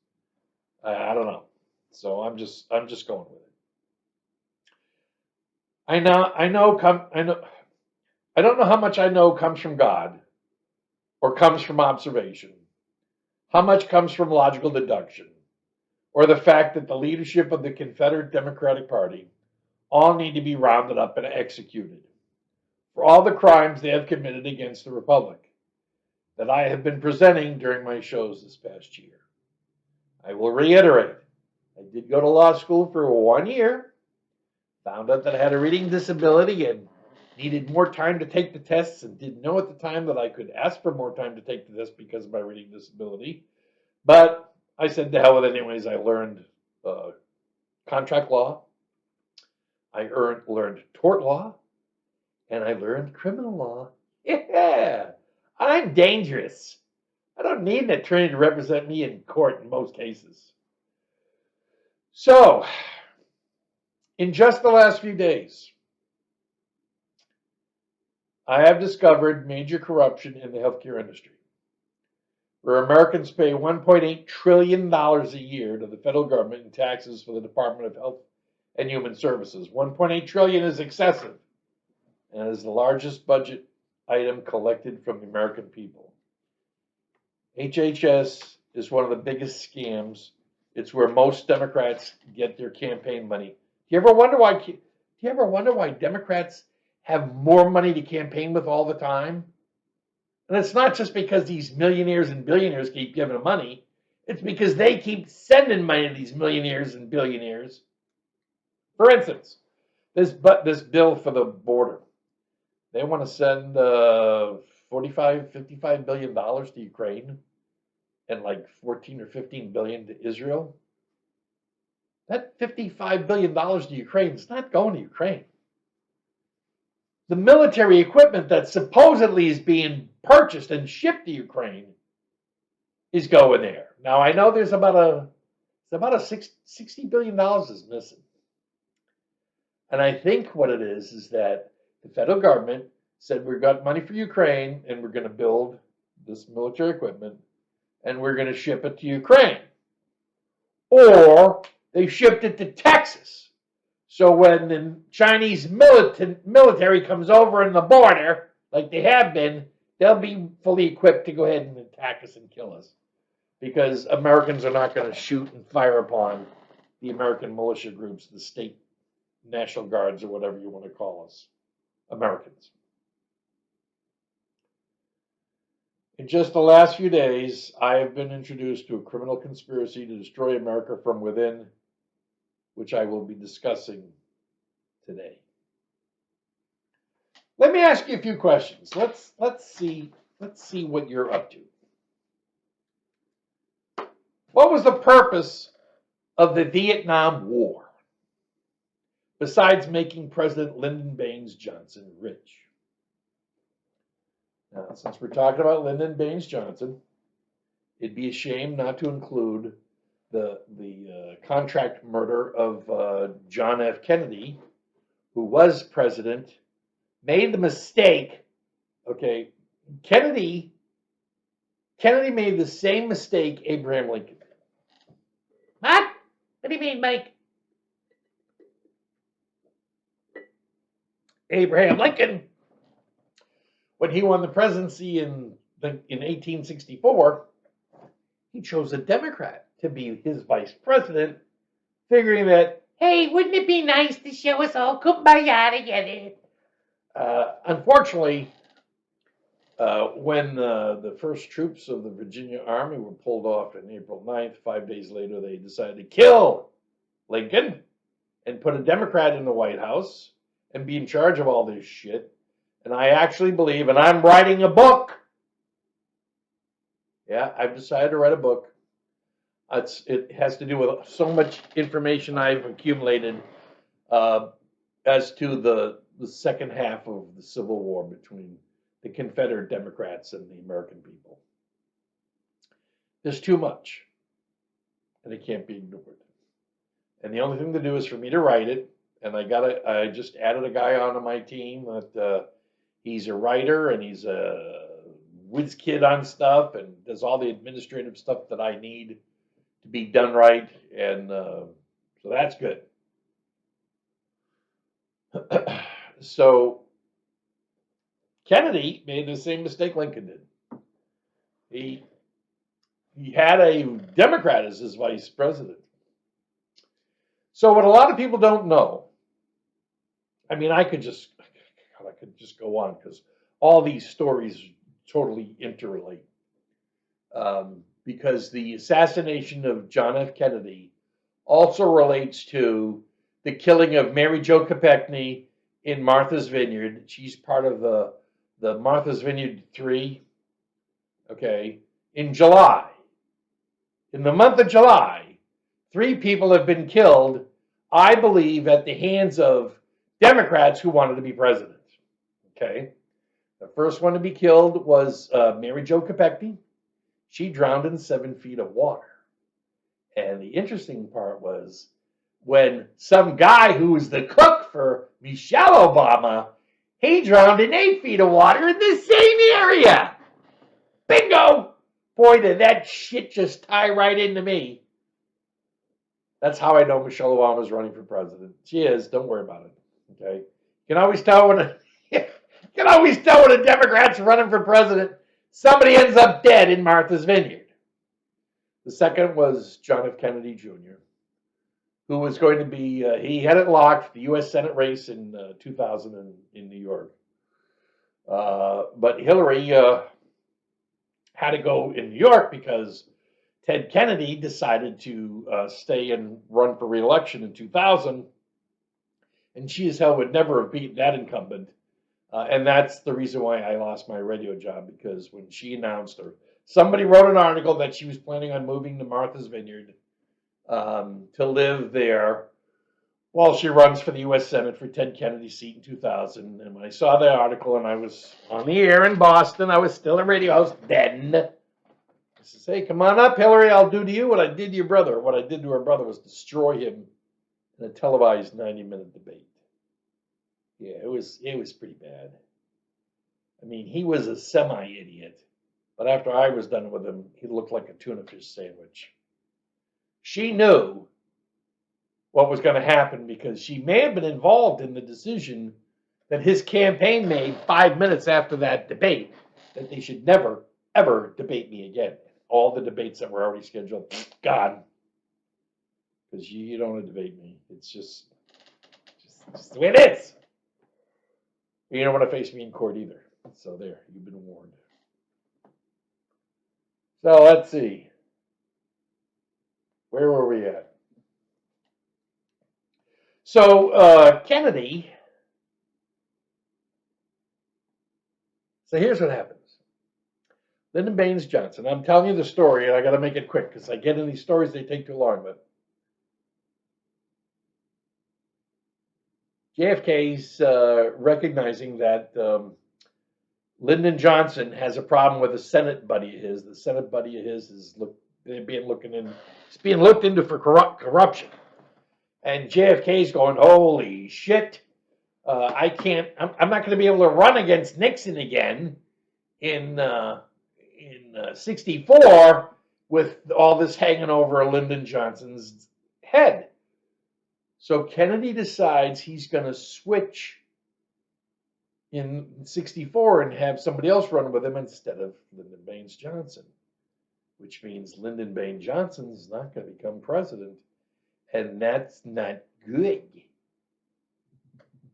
I don't know. So I'm just going with it. I don't know how much I know comes from God or comes from observation. How much comes from logical deduction, or the fact that the leadership of the Confederate Democratic Party all need to be rounded up and executed for all the crimes they have committed against the Republic that I have been presenting during my shows this past year. I will reiterate, I did go to law school for 1 year, found out that I had a reading disability and needed more time to take the tests, and didn't know at the time that I could ask for more time to take the test because of my reading disability. But I said to hell with it anyways. I learned contract law, I learned tort law, and I learned criminal law. Yeah, I'm dangerous. I don't need an attorney to represent me in court in most cases. So, in just the last few days, I have discovered major corruption in the healthcare industry, where Americans pay $1.8 trillion a year to the federal government in taxes for the Department of Health and Human Services. $1.8 trillion is excessive, and is the largest budget item collected from the American people. HHS is one of the biggest scams. It's where most Democrats get their campaign money. Do you ever wonder why Democrats have more money to campaign with all the time. And it's not just because these millionaires and billionaires keep giving them money. It's because they keep sending money to these millionaires and billionaires. For instance, this bill for the border. They want to send $55 billion to Ukraine and like 14 or 15 billion to Israel. That $55 billion to Ukraine is not going to Ukraine. The military equipment that supposedly is being purchased and shipped to Ukraine is going there. Now I know there's about a $60 billion is missing. And I think what it is that the federal government said we've got money for Ukraine and we're going to build this military equipment and we're going to ship it to Ukraine. Or they shipped it to Texas. So when the Chinese military comes over in the border, like they have been, they'll be fully equipped to go ahead and attack us and kill us. Because Americans are not going to shoot and fire upon the American militia groups, the state National Guards, or whatever you want to call us, Americans. In just the last few days, I have been introduced to a criminal conspiracy to destroy America from within, which I will be discussing today. Let me ask you a few questions. Let's see what you're up to. What was the purpose of the Vietnam War, besides making President Lyndon Baines Johnson rich? Now, since we're talking about Lyndon Baines Johnson, it'd be a shame not to include the contract murder of John F. Kennedy, who was president, made the mistake. Okay, Kennedy made the same mistake Abraham Lincoln did. What? What do you mean, Mike? Abraham Lincoln, when he won the presidency in 1864, he chose a Democrat to be his vice president, figuring that, hey, wouldn't it be nice to show us all kumbaya together? Unfortunately, when the first troops of the Virginia Army were pulled off on April 9th, 5 days later, they decided to kill Lincoln and put a Democrat in the White House and be in charge of all this shit. And I actually believe, and I'm writing a book. Yeah, I've decided to write a book. It has to do with so much information I've accumulated as to the second half of the Civil War between the Confederate Democrats and the American people. There's too much, and it can't be ignored. And the only thing to do is for me to write it. And I just added a guy onto my team that he's a writer and he's a whiz kid on stuff and does all the administrative stuff that I need to be done right. And so that's good. So Kennedy made the same mistake Lincoln did. He had a Democrat as his vice president. So what a lot of people don't know, I mean, I could just go on because all these stories totally interrelate. Because the assassination of John F. Kennedy also relates to the killing of Mary Jo Kopechne in Martha's Vineyard. She's part of the Martha's Vineyard 3, okay, in July. In the month of July, 3 people have been killed, I believe, at the hands of Democrats who wanted to be president. Okay. The first one to be killed was Mary Jo Kopechne. She drowned in 7 feet of water. And the interesting part was when some guy who was the cook for Michelle Obama, he drowned in 8 feet of water in the same area. Bingo! Boy, did that shit just tie right into me. That's how I know Michelle Obama is running for president. She is. Don't worry about it. Okay. You can always tell when a Democrat's running for president. Somebody ends up dead in Martha's Vineyard. The second was John F. Kennedy Jr., who was going to be, he had it locked, the U.S. Senate race in 2000 in New York. But Hillary had to go in New York because Ted Kennedy decided to stay and run for re-election in 2000, and she as hell would never have beaten that incumbent. And that's the reason why I lost my radio job, because when she announced, or somebody wrote an article that she was planning on moving to Martha's Vineyard to live there while she runs for the U.S. Senate for Ted Kennedy's seat in 2000. And when I saw that article and I was on the air in Boston, I was still a radio host then. I says, hey, come on up, Hillary. I'll do to you what I did to your brother. What I did to her brother was destroy him in a televised 90-minute debate. Yeah, it was pretty bad. I mean, he was a semi-idiot, but after I was done with him, he looked like a tuna fish sandwich. She knew what was going to happen because she may have been involved in the decision that his campaign made 5 minutes after that debate, that they should never, ever debate me again. All the debates that were already scheduled, gone. Because you don't want to debate me. It's just the way it is. You don't want to face me in court either. So there, you've been warned. So let's see. Where were we at? So Kennedy. So here's what happens. Lyndon Baines Johnson. I'm telling you the story, and I got to make it quick because I get in these stories, they take too long. But JFK's recognizing that Lyndon Johnson has a problem with a Senate buddy of his. The Senate buddy of his is being looked into for corruption. And JFK's going, holy shit, I'm not going to be able to run against Nixon again in 64 with all this hanging over Lyndon Johnson's head. So Kennedy decides he's going to switch in 64 and have somebody else run with him instead of Lyndon Baines Johnson, which means Lyndon Baines Johnson is not going to become president, and that's not good.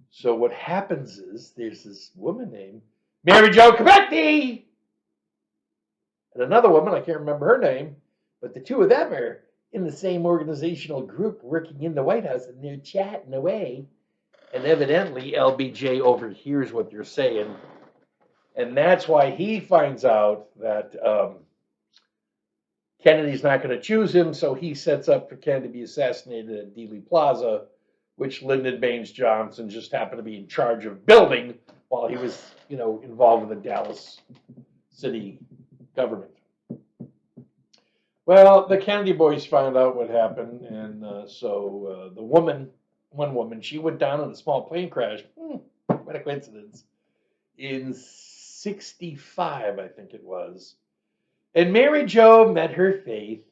So what happens is there's this woman named Mary Jo Cometti and another woman, I can't remember her name, but the two of them are in the same organizational group working in the White House, and they're chatting away. And evidently, LBJ overhears what they're saying. And that's why he finds out that Kennedy's not going to choose him. So he sets up for Kennedy to be assassinated at Dealey Plaza, which Lyndon Baines Johnson just happened to be in charge of building while he was, involved with the Dallas city government. Well, the Kennedy boys found out what happened. And so one woman, she went down in a small plane crash. What a coincidence. In 65, I think it was. And Mary Jo met her fate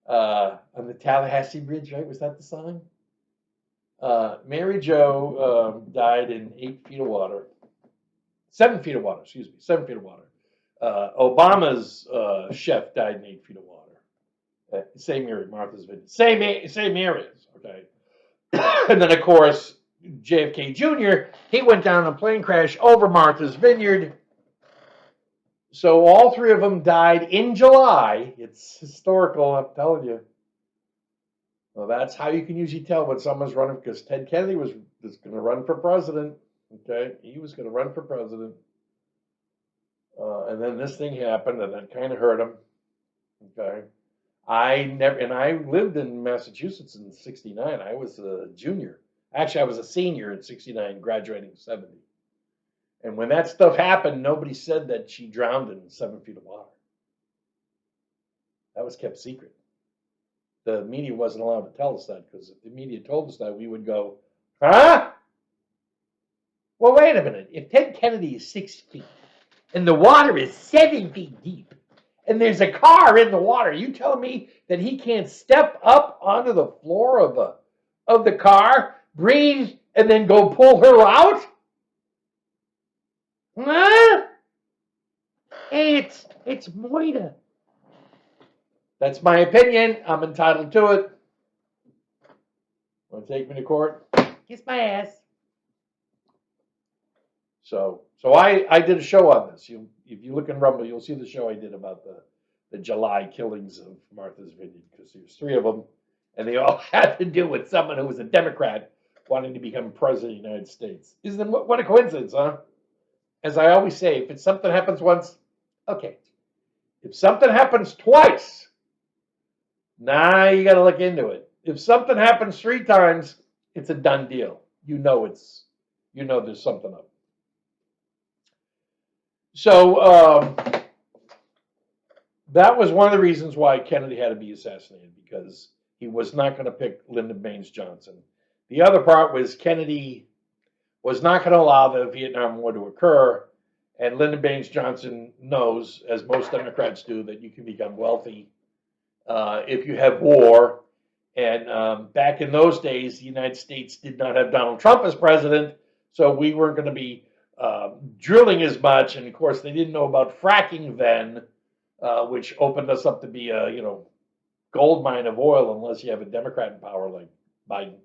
on the Tallahassee Bridge, right? Was that the song? Mary Jo died in 8 feet of water. 7 feet of water, 7 feet of water. Obama's chef died in 8 feet of water. Same area, Martha's Vineyard. Same areas, okay? And then, of course, JFK Jr., he went down in a plane crash over Martha's Vineyard. So all three of them died in July. It's historical, I'm telling you. Well, that's how you can usually tell when someone's running, because Ted Kennedy was going to run for president. Okay, he was going to run for president. And then this thing happened, and that kind of hurt him. Okay. I lived in Massachusetts in 69. I was a junior. Actually, I was a senior in 69, graduating in 70. And when that stuff happened, nobody said that she drowned in 7 feet of water. That was kept secret. The media wasn't allowed to tell us that, because if the media told us that, we would go, huh? Well, wait a minute. If Ted Kennedy is 6 feet and the water is 7 feet deep, and there's a car in the water, you tell me that he can't step up onto the floor of the car, breathe, and then go pull her out? Huh? Hey, it's Moira. That's my opinion. I'm entitled to it. Want to take me to court? Kiss my ass. So I did a show on this. If you look in Rumble, you'll see the show I did about the July killings of Martha's Vineyard, because there's 3 of them, and they all had to do with someone who was a Democrat wanting to become president of the United States. Isn't what a coincidence, huh? As I always say, if it's something happens once, okay. If something happens twice, now you got to look into it. If something happens 3 times, it's a done deal. You know there's something up. So that was one of the reasons why Kennedy had to be assassinated, because he was not going to pick Lyndon Baines Johnson. The other part was Kennedy was not going to allow the Vietnam War to occur, and Lyndon Baines Johnson knows, as most Democrats do, that you can become wealthy if you have war. And back in those days, the United States did not have Donald Trump as president, so we weren't going to be drilling as much. And of course, they didn't know about fracking then, which opened us up to be a gold mine of oil, unless you have a Democrat in power like Biden.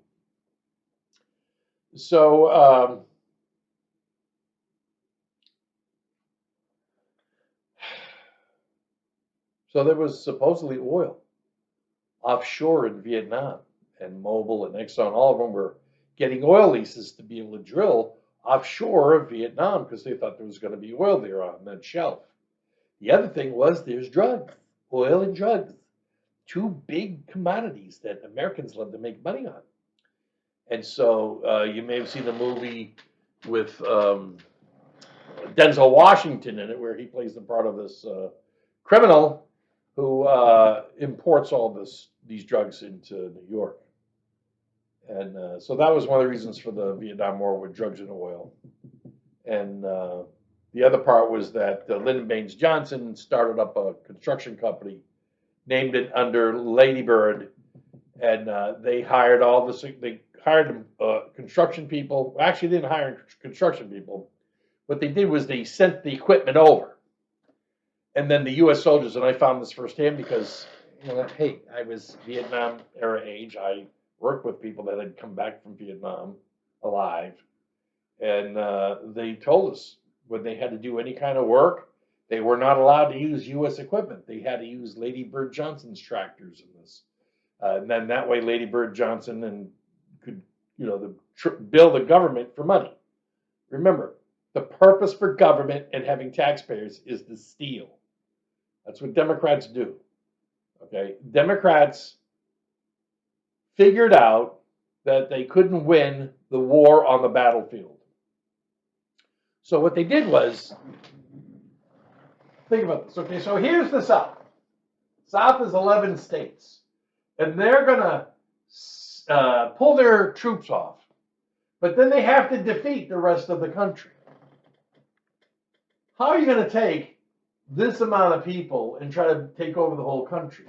So there was supposedly oil offshore in Vietnam, and Mobil and Exxon, all of them were getting oil leases to be able to drill offshore of Vietnam because they thought there was going to be oil there on that shelf. The other thing was there's drugs, oil and drugs, 2 big commodities that Americans love to make money on. And so you may have seen the movie with Denzel Washington in it, where he plays the part of this criminal who imports all these drugs into New York. And so that was one of the reasons for the Vietnam War, with drugs and oil. And the other part was that Lyndon Baines Johnson started up a construction company, named it under Lady Bird, and they hired construction people. Actually, they didn't hire construction people. What they did was they sent the equipment over. And then the U.S. soldiers, and I found this firsthand because, hey, I was Vietnam era age. I worked with people that had come back from Vietnam alive. And they told us when they had to do any kind of work, they were not allowed to use U.S. equipment. They had to use Lady Bird Johnson's tractors in this. And then that way Lady Bird Johnson could, bill the government for money. Remember, the purpose for government and having taxpayers is to steal. That's what Democrats do. Okay? Democrats figured out that they couldn't win the war on the battlefield. So what they did was, think about this. Okay, so here's the South. South is 11 states. And they're going to pull their troops off. But then they have to defeat the rest of the country. How are you going to take this amount of people and try to take over the whole country?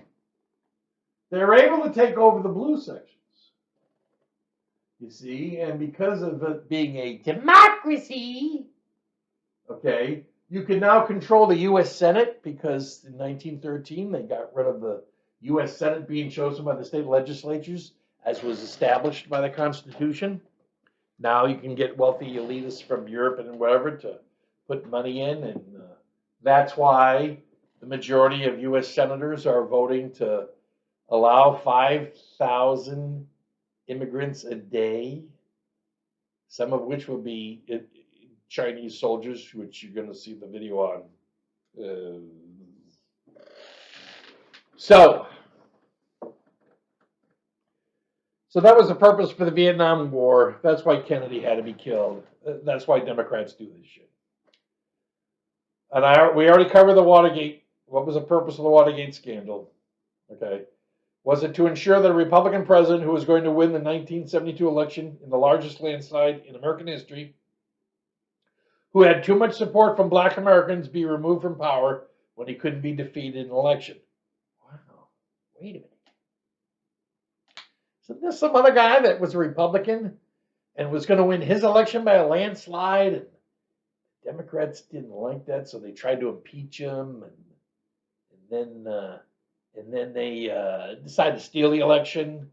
They're able to take over the blue sections. You see, and because of it being a democracy, okay, you can now control the U.S. Senate, because in 1913 they got rid of the U.S. Senate being chosen by the state legislatures, as was established by the Constitution. Now you can get wealthy elitists from Europe and wherever to put money in, and that's why the majority of U.S. senators are voting to allow 5,000 immigrants a day, some of which will be Chinese soldiers, which you're going to see the video on. So that was the purpose for the Vietnam War. That's why Kennedy had to be killed. That's why Democrats do this shit. And we already covered the Watergate. What was the purpose of the Watergate scandal? Okay. Was it to ensure that a Republican president who was going to win the 1972 election in the largest landslide in American history, who had too much support from Black Americans, be removed from power when he couldn't be defeated in an election? Wow. Wait a minute. Isn't this some other guy that was a Republican and was going to win his election by a landslide? And Democrats didn't like that, so they tried to impeach him, and then they decided to steal the election,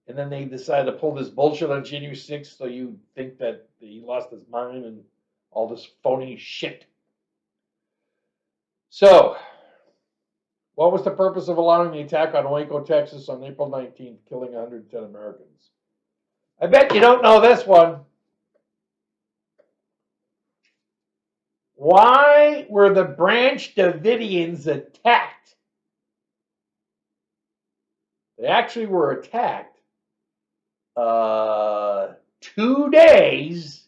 And then they decided to pull this bullshit on January 6th, so you think that he lost his mind and all this phony shit. So, what was the purpose of allowing the attack on Waco, Texas on April 19th, killing 110 Americans? I bet you don't know this one. Why were the Branch Davidians attacked? They actually were attacked 2 days.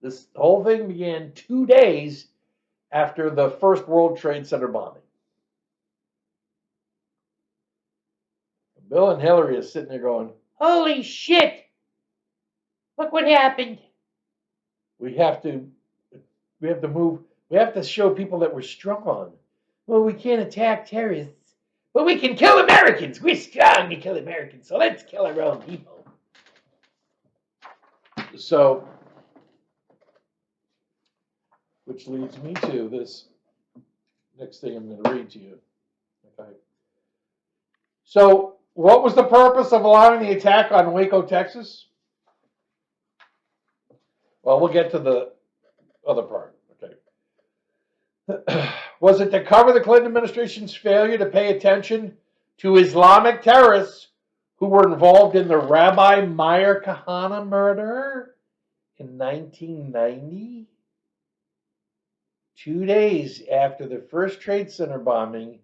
This whole thing began 2 days after the first World Trade Center bombing. Bill and Hillary is sitting there going, holy shit! Look what happened. We have to move. We have to show people that we're strong. Well, we can't attack terrorists, but we can kill Americans. We're strong to kill Americans, so let's kill our own people. So, which leads me to this next thing I'm going to read to you. Okay. So, what was the purpose of allowing the attack on Waco, Texas? Well, we'll get to the other part. Okay. Was it to cover the Clinton administration's failure to pay attention to Islamic terrorists who were involved in the Rabbi Meir Kahane murder in 1990? 2 days after the first Trade Center bombing,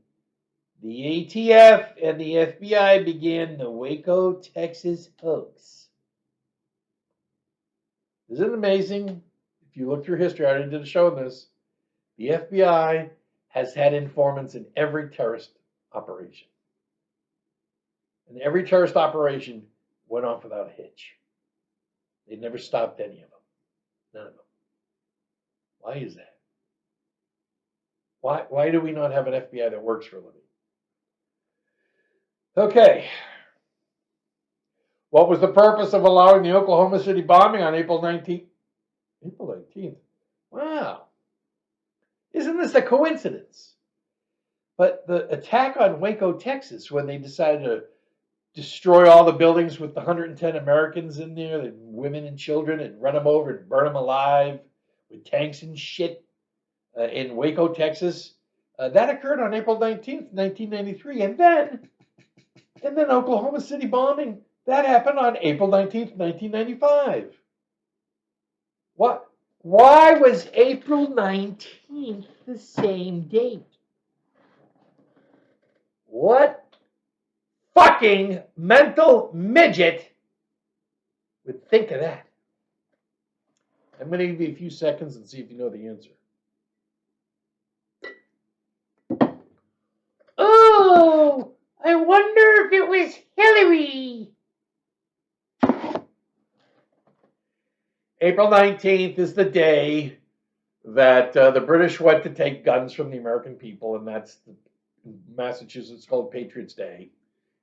the ATF and the FBI began the Waco, Texas hoax. Isn't it amazing? If you look through history, I already did a show on this. The FBI has had informants in every terrorist operation. And every terrorist operation went off without a hitch. They never stopped any of them. None of them. Why is that? Why do we not have an FBI that works for a living? Okay. What was the purpose of allowing the Oklahoma City bombing on April 19th? April 19th? Wow. Isn't this a coincidence? But the attack on Waco, Texas, when they decided to destroy all the buildings with the 110 Americans in there, the women and children, and run them over and burn them alive with tanks and shit in Waco, Texas, that occurred on April 19th, 1993. And then Oklahoma City bombing, that happened on April 19th, 1995. What? Why was April 19th the same date? What fucking mental midget would think of that? I'm going to give you a few seconds and see if you know the answer. Oh, I wonder if it was Hillary. April 19th is the day that the British went to take guns from the American people, and that's Massachusetts called Patriots' Day.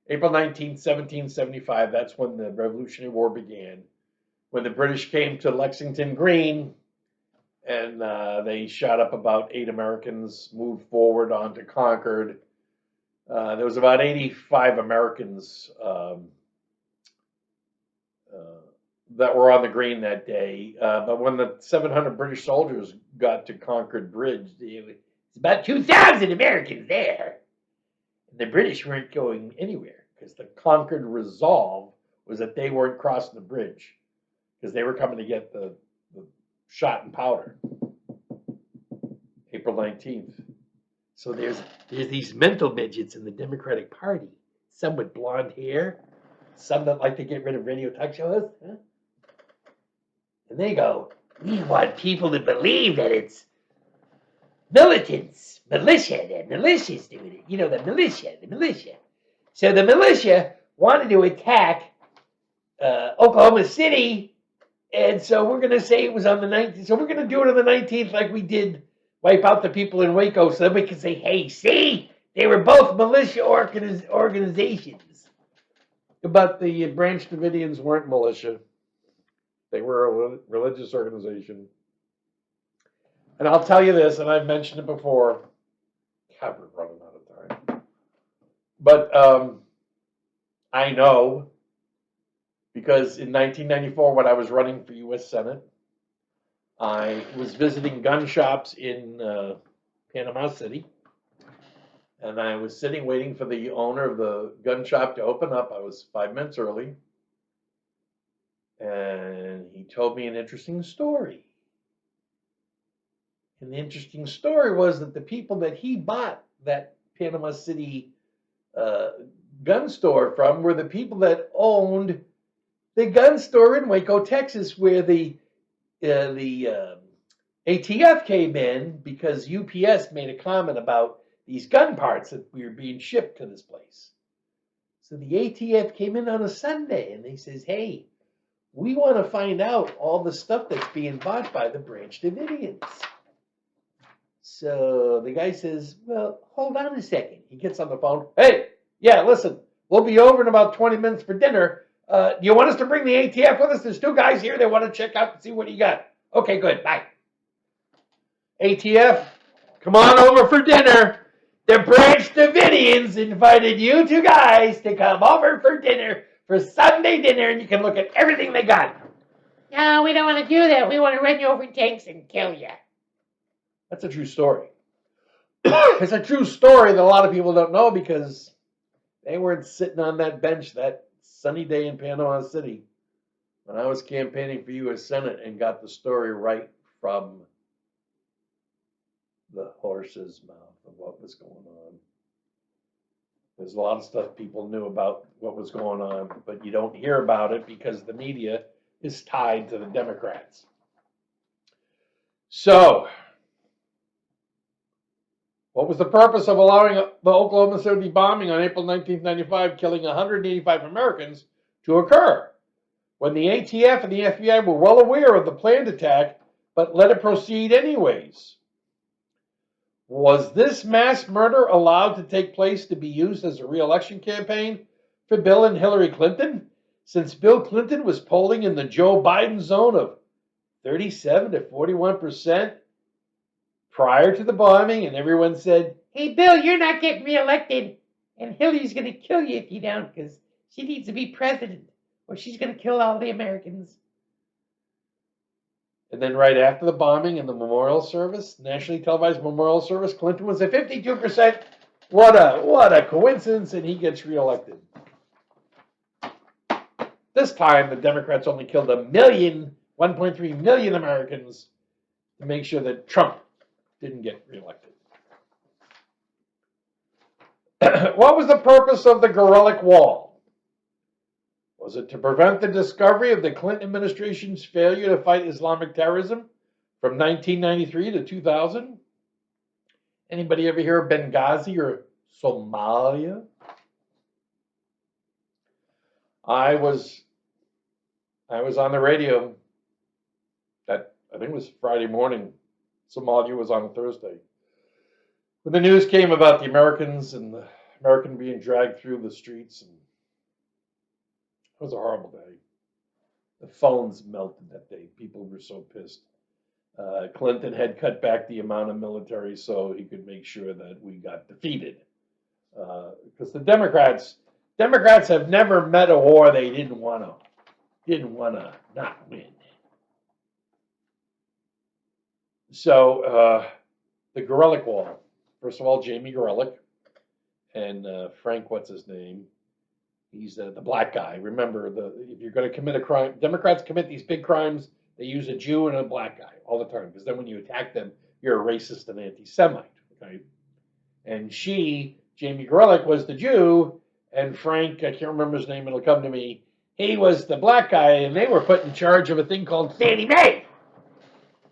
April 19th, 1775, that's when the Revolutionary War began, when the British came to Lexington Green, and they shot up about 8 Americans, moved forward onto Concord. There was about 85 Americans that were on the green that day. But when the 700 British soldiers got to Concord Bridge, it's about 2,000 Americans there. And the British weren't going anywhere because the Concord resolve was that they weren't crossing the bridge because they were coming to get the shot and powder. April 19th. So there's these mental midgets in the Democratic Party. Some with blonde hair, some that like to get rid of radio talk shows. Huh? And they go, we want people to believe that it's militants, militia, the militia's doing it. You know, the militia. So the militia wanted to attack Oklahoma City, and so we're going to say it was on the 19th. So we're going to do it on the 19th like we did wipe out the people in Waco, so then we can say, hey, see, they were both militia organizations. But the Branch Davidians weren't militia. They were a religious organization. And I'll tell you this, and I've mentioned it before. God, we're running out of time. But I know because in 1994, when I was running for U.S. Senate, I was visiting gun shops in Panama City, and I was sitting waiting for the owner of the gun shop to open up. I was 5 minutes early, and he told me an interesting story. And the interesting story was that the people that he bought that Panama City gun store from were the people that owned the gun store in Waco, Texas, where the ATF came in because UPS made a comment about these gun parts that were being shipped to this place. So the ATF came in on a Sunday and they says, hey, we want to find out all the stuff that's being bought by the Branch Davidians. So the guy says, well, hold on a second. He gets on the phone. Hey, yeah, listen, we'll be over in about 20 minutes for dinner. Do you want us to bring the ATF with us? There's 2 guys here. They want to check out and see what you got. Okay, good. Bye. ATF, come on over for dinner. The Branch Davidians invited you 2 guys to come over for dinner, for Sunday dinner, and you can look at everything they got. No, we don't want to do that. We want to run you over in tanks and kill you. That's a true story. It's a true story that a lot of people don't know because they weren't sitting on that bench that sunny day in Panama City when I was campaigning for U.S. Senate and got the story right from the horse's mouth of what was going on. There's a lot of stuff people knew about what was going on, but you don't hear about it because the media is tied to the Democrats. So, what was the purpose of allowing the Oklahoma City bombing on April 1995, killing 185 Americans, to occur? When the ATF and the FBI were well aware of the planned attack, but let it proceed anyways. Was this mass murder allowed to take place to be used as a re-election campaign for Bill and Hillary Clinton, since Bill Clinton was polling in the Joe Biden zone of 37 to 41% prior to the bombing, and everyone said, hey, Bill, you're not getting reelected, and Hillary's going to kill you if you don't, because she needs to be president, or she's going to kill all the Americans. And then right after the bombing and the memorial service, nationally televised memorial service, Clinton was at 52%. What a coincidence, and he gets reelected. This time, the Democrats only killed 1.3 million Americans to make sure that Trump didn't get reelected. What was the purpose of the Gorelick Wall? Was it to prevent the discovery of the Clinton administration's failure to fight Islamic terrorism from 1993 to 2000? Anybody ever hear of Benghazi or Somalia? I was on the radio that I think it was Friday morning. Somalia was on Thursday. When the news came about the Americans and the American being dragged through the streets, and it was a horrible day. The phones melted that day. People were so pissed. Clinton had cut back the amount of military so he could make sure that we got defeated. Because the Democrats have never met a war they didn't want to not win. So the Gorelick Wall. First of all, Jamie Gorelick and Frank, what's his name? He's the black guy. Remember, if you're going to commit a crime, Democrats commit these big crimes. They use a Jew and a black guy all the time because then when you attack them, you're a racist and anti-Semite. Okay, and Jamie Gorelick, was the Jew, and Frank, I can't remember his name. It'll come to me. He was the black guy, and they were put in charge of a thing called Fannie Mae.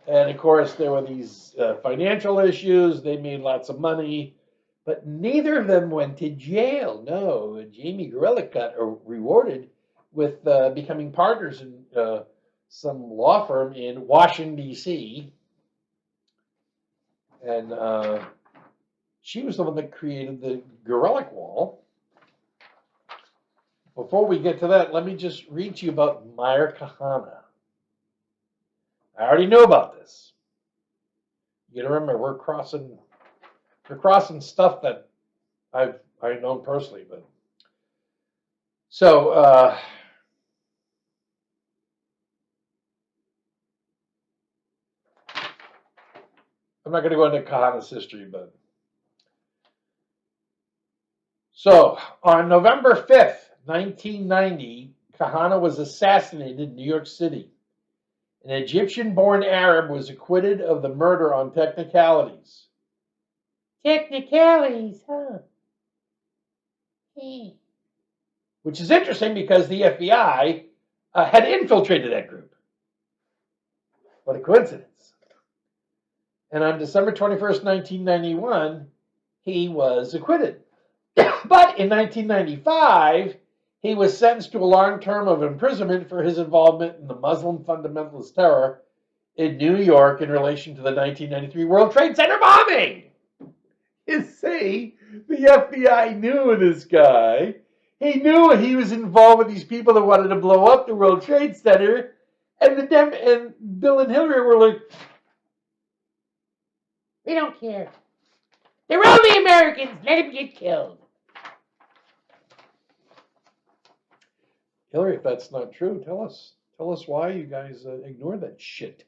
And of course, there were these financial issues. They made lots of money. But neither of them went to jail. No, Jamie Gorelick got rewarded with becoming partners in some law firm in Washington, D.C. And she was the one that created the Gorelick Wall. Before we get to that, let me just read to you about Meyer Kahana. I already knew about this. You gotta remember, we're crossing stuff that I've known personally, but So, I'm not going to go into Kahana's history, but so on November 5th, 1990, Kahana was assassinated in New York City. An Egyptian-born Arab was acquitted of the murder on technicalities. Technicalities, huh? Which is interesting because the FBI had infiltrated that group. What a coincidence. And on December 21st, 1991, he was acquitted. But in 1995, he was sentenced to a long term of imprisonment for his involvement in the Muslim fundamentalist terror in New York in relation to the 1993 World Trade Center bombing. You see, the FBI knew this guy. He knew he was involved with these people that wanted to blow up the World Trade Center, and Bill and Hillary were like, we don't care. They're only Americans. Let them get killed. Hillary, if that's not true, tell us why you guys ignored that shit.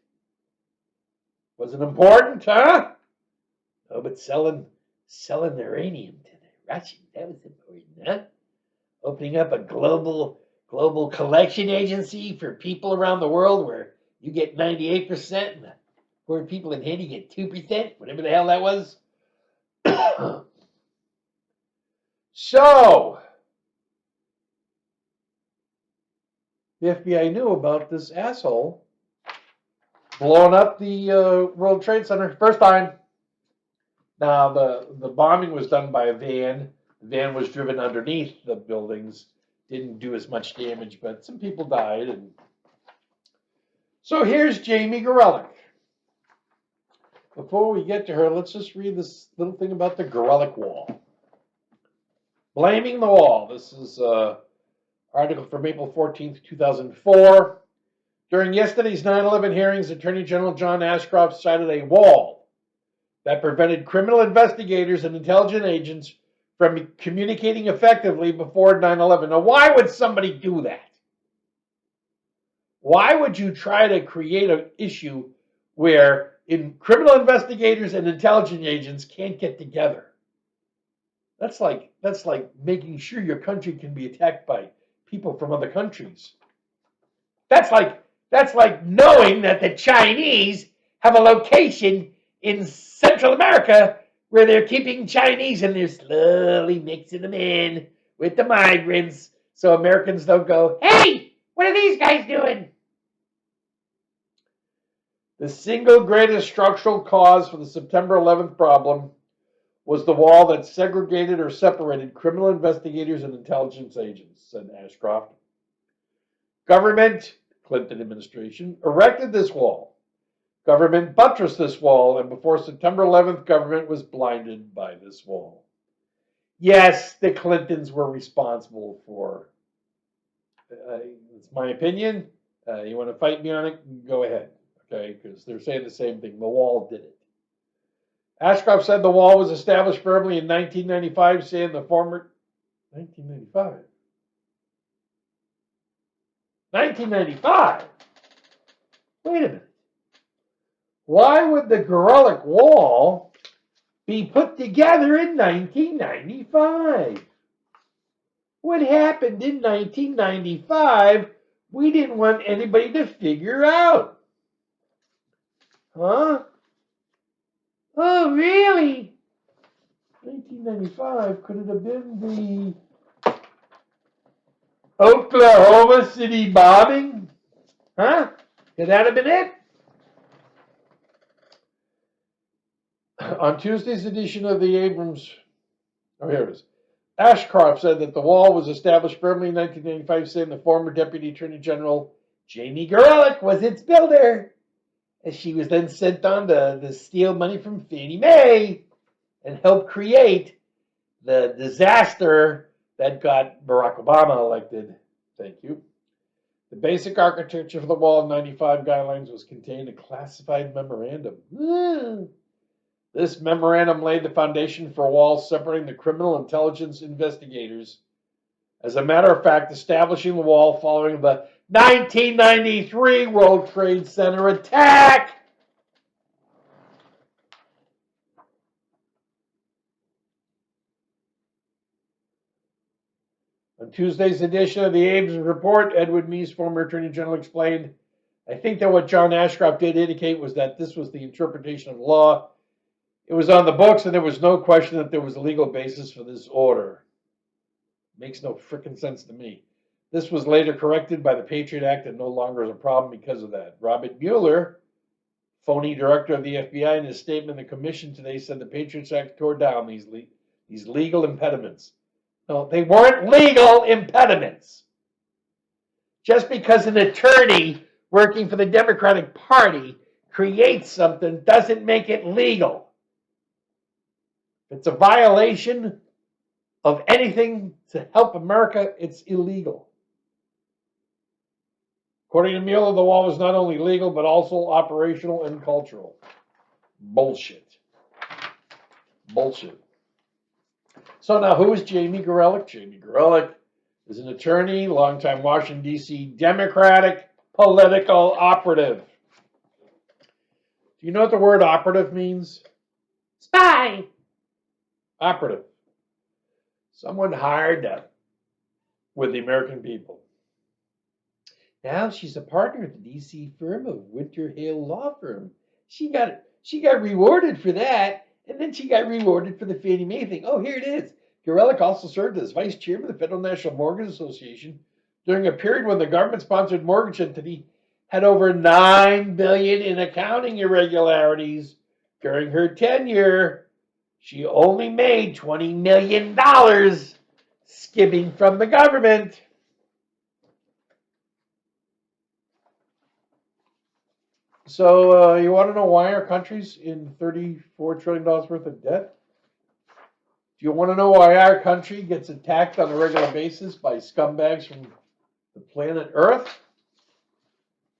Was it important, huh? Oh, but selling uranium to the Russians, that was important, huh? Opening up a global collection agency for people around the world where you get 98% and the poor people in Haiti get 2%, whatever the hell that was. So, the FBI knew about this asshole blowing up the World Trade Center first time. Now, the bombing was done by a van. The van was driven underneath the buildings. Didn't do as much damage, but some people died. And so here's Jamie Gorelick. Before we get to her, let's just read this little thing about the Gorelick Wall. Blaming the Wall. This is an article from April 14th, 2004. During yesterday's 9/11 hearings, Attorney General John Ashcroft cited a wall that prevented criminal investigators and intelligence agents from communicating effectively before 9/11. Now, why would somebody do that? Why would you try to create an issue where criminal investigators and intelligence agents can't get together? That's like making sure your country can be attacked by people from other countries. That's like knowing that the Chinese have a location in Central America where they're keeping Chinese and they're slowly mixing them in with the migrants so Americans don't go, hey, what are these guys doing? The single greatest structural cause for the September 11th problem was the wall that segregated or separated criminal investigators and intelligence agents, said Ashcroft. Government, Clinton administration, erected this wall. Government buttressed this wall, and before September 11th, government was blinded by this wall. Yes, the Clintons were responsible for, it's my opinion. You want to fight me on it? Go ahead, okay, because they're saying the same thing. The wall did it. Ashcroft said the wall was established firmly in 1995, saying the former 1995. 1995? Wait a minute. Why would the Gorelick Wall be put together in 1995? What happened in 1995 we didn't want anybody to figure out? Huh? Oh, really? 1995, could it have been the Oklahoma City bombing? Huh? Could that have been it? On Tuesday's edition of the Abrams, oh, here it is. Ashcroft said that the wall was established firmly in 1995, saying the former Deputy Attorney General, Jamie Gorelick, was its builder. And she was then sent on to steal money from Fannie Mae and help create the disaster that got Barack Obama elected. Thank you. The basic architecture for the wall in 95 guidelines was contained in a classified memorandum. This memorandum laid the foundation for a wall separating the criminal intelligence investigators As a matter of fact, establishing the wall following the 1993 World Trade Center attack. On Tuesday's edition of the Ames Report, Edward Meese, former Attorney General, explained, I think that what John Ashcroft did indicate was that this was the interpretation of the law. It was on the books, and there was no question that there was a legal basis for this order. Makes no frickin' sense to me. This was later corrected by the Patriot Act and no longer is a problem because of that. Robert Mueller, phony director of the FBI, in his statement, the commission today said the Patriot Act tore down these legal impediments. No, they weren't legal impediments. Just because an attorney working for the Democratic Party creates something doesn't make it legal. If it's a violation of anything to help America, it's illegal. According to Mueller, the wall was not only legal, but also operational and cultural. Bullshit. Bullshit. So now, who is Jamie Gorelick? Jamie Gorelick is an attorney, longtime Washington, D.C. Democratic political operative. Do you know what the word operative means? Spy. Operative. Someone hired with the American people. Now she's a partner at the D.C. firm of Winter Hale Law Firm. She got rewarded for that, and then she got rewarded for the Fannie Mae thing. Oh, here it is. Gorelick also served as vice chairman of the Federal National Mortgage Association during a period when the government-sponsored mortgage entity had over $9 billion in accounting irregularities. During her tenure, she only made $20 million skimming from the government. So you want to know why our country's in $34 trillion worth of debt? Do you want to know why our country gets attacked on a regular basis by scumbags from the planet Earth?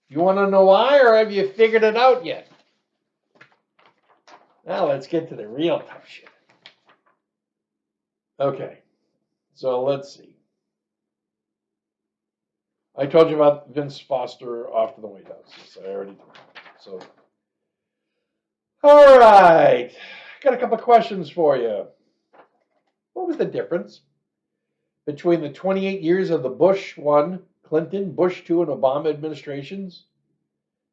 You want to know why, or have you figured it out yet? Now let's get to the real tough shit. Okay, so let's see. I told you about Vince Foster off to the White House. Yes, I already told you. So, all right, got a couple questions for you. What was the difference between the 28 years of the Bush 1, Clinton, Bush 2, and Obama administrations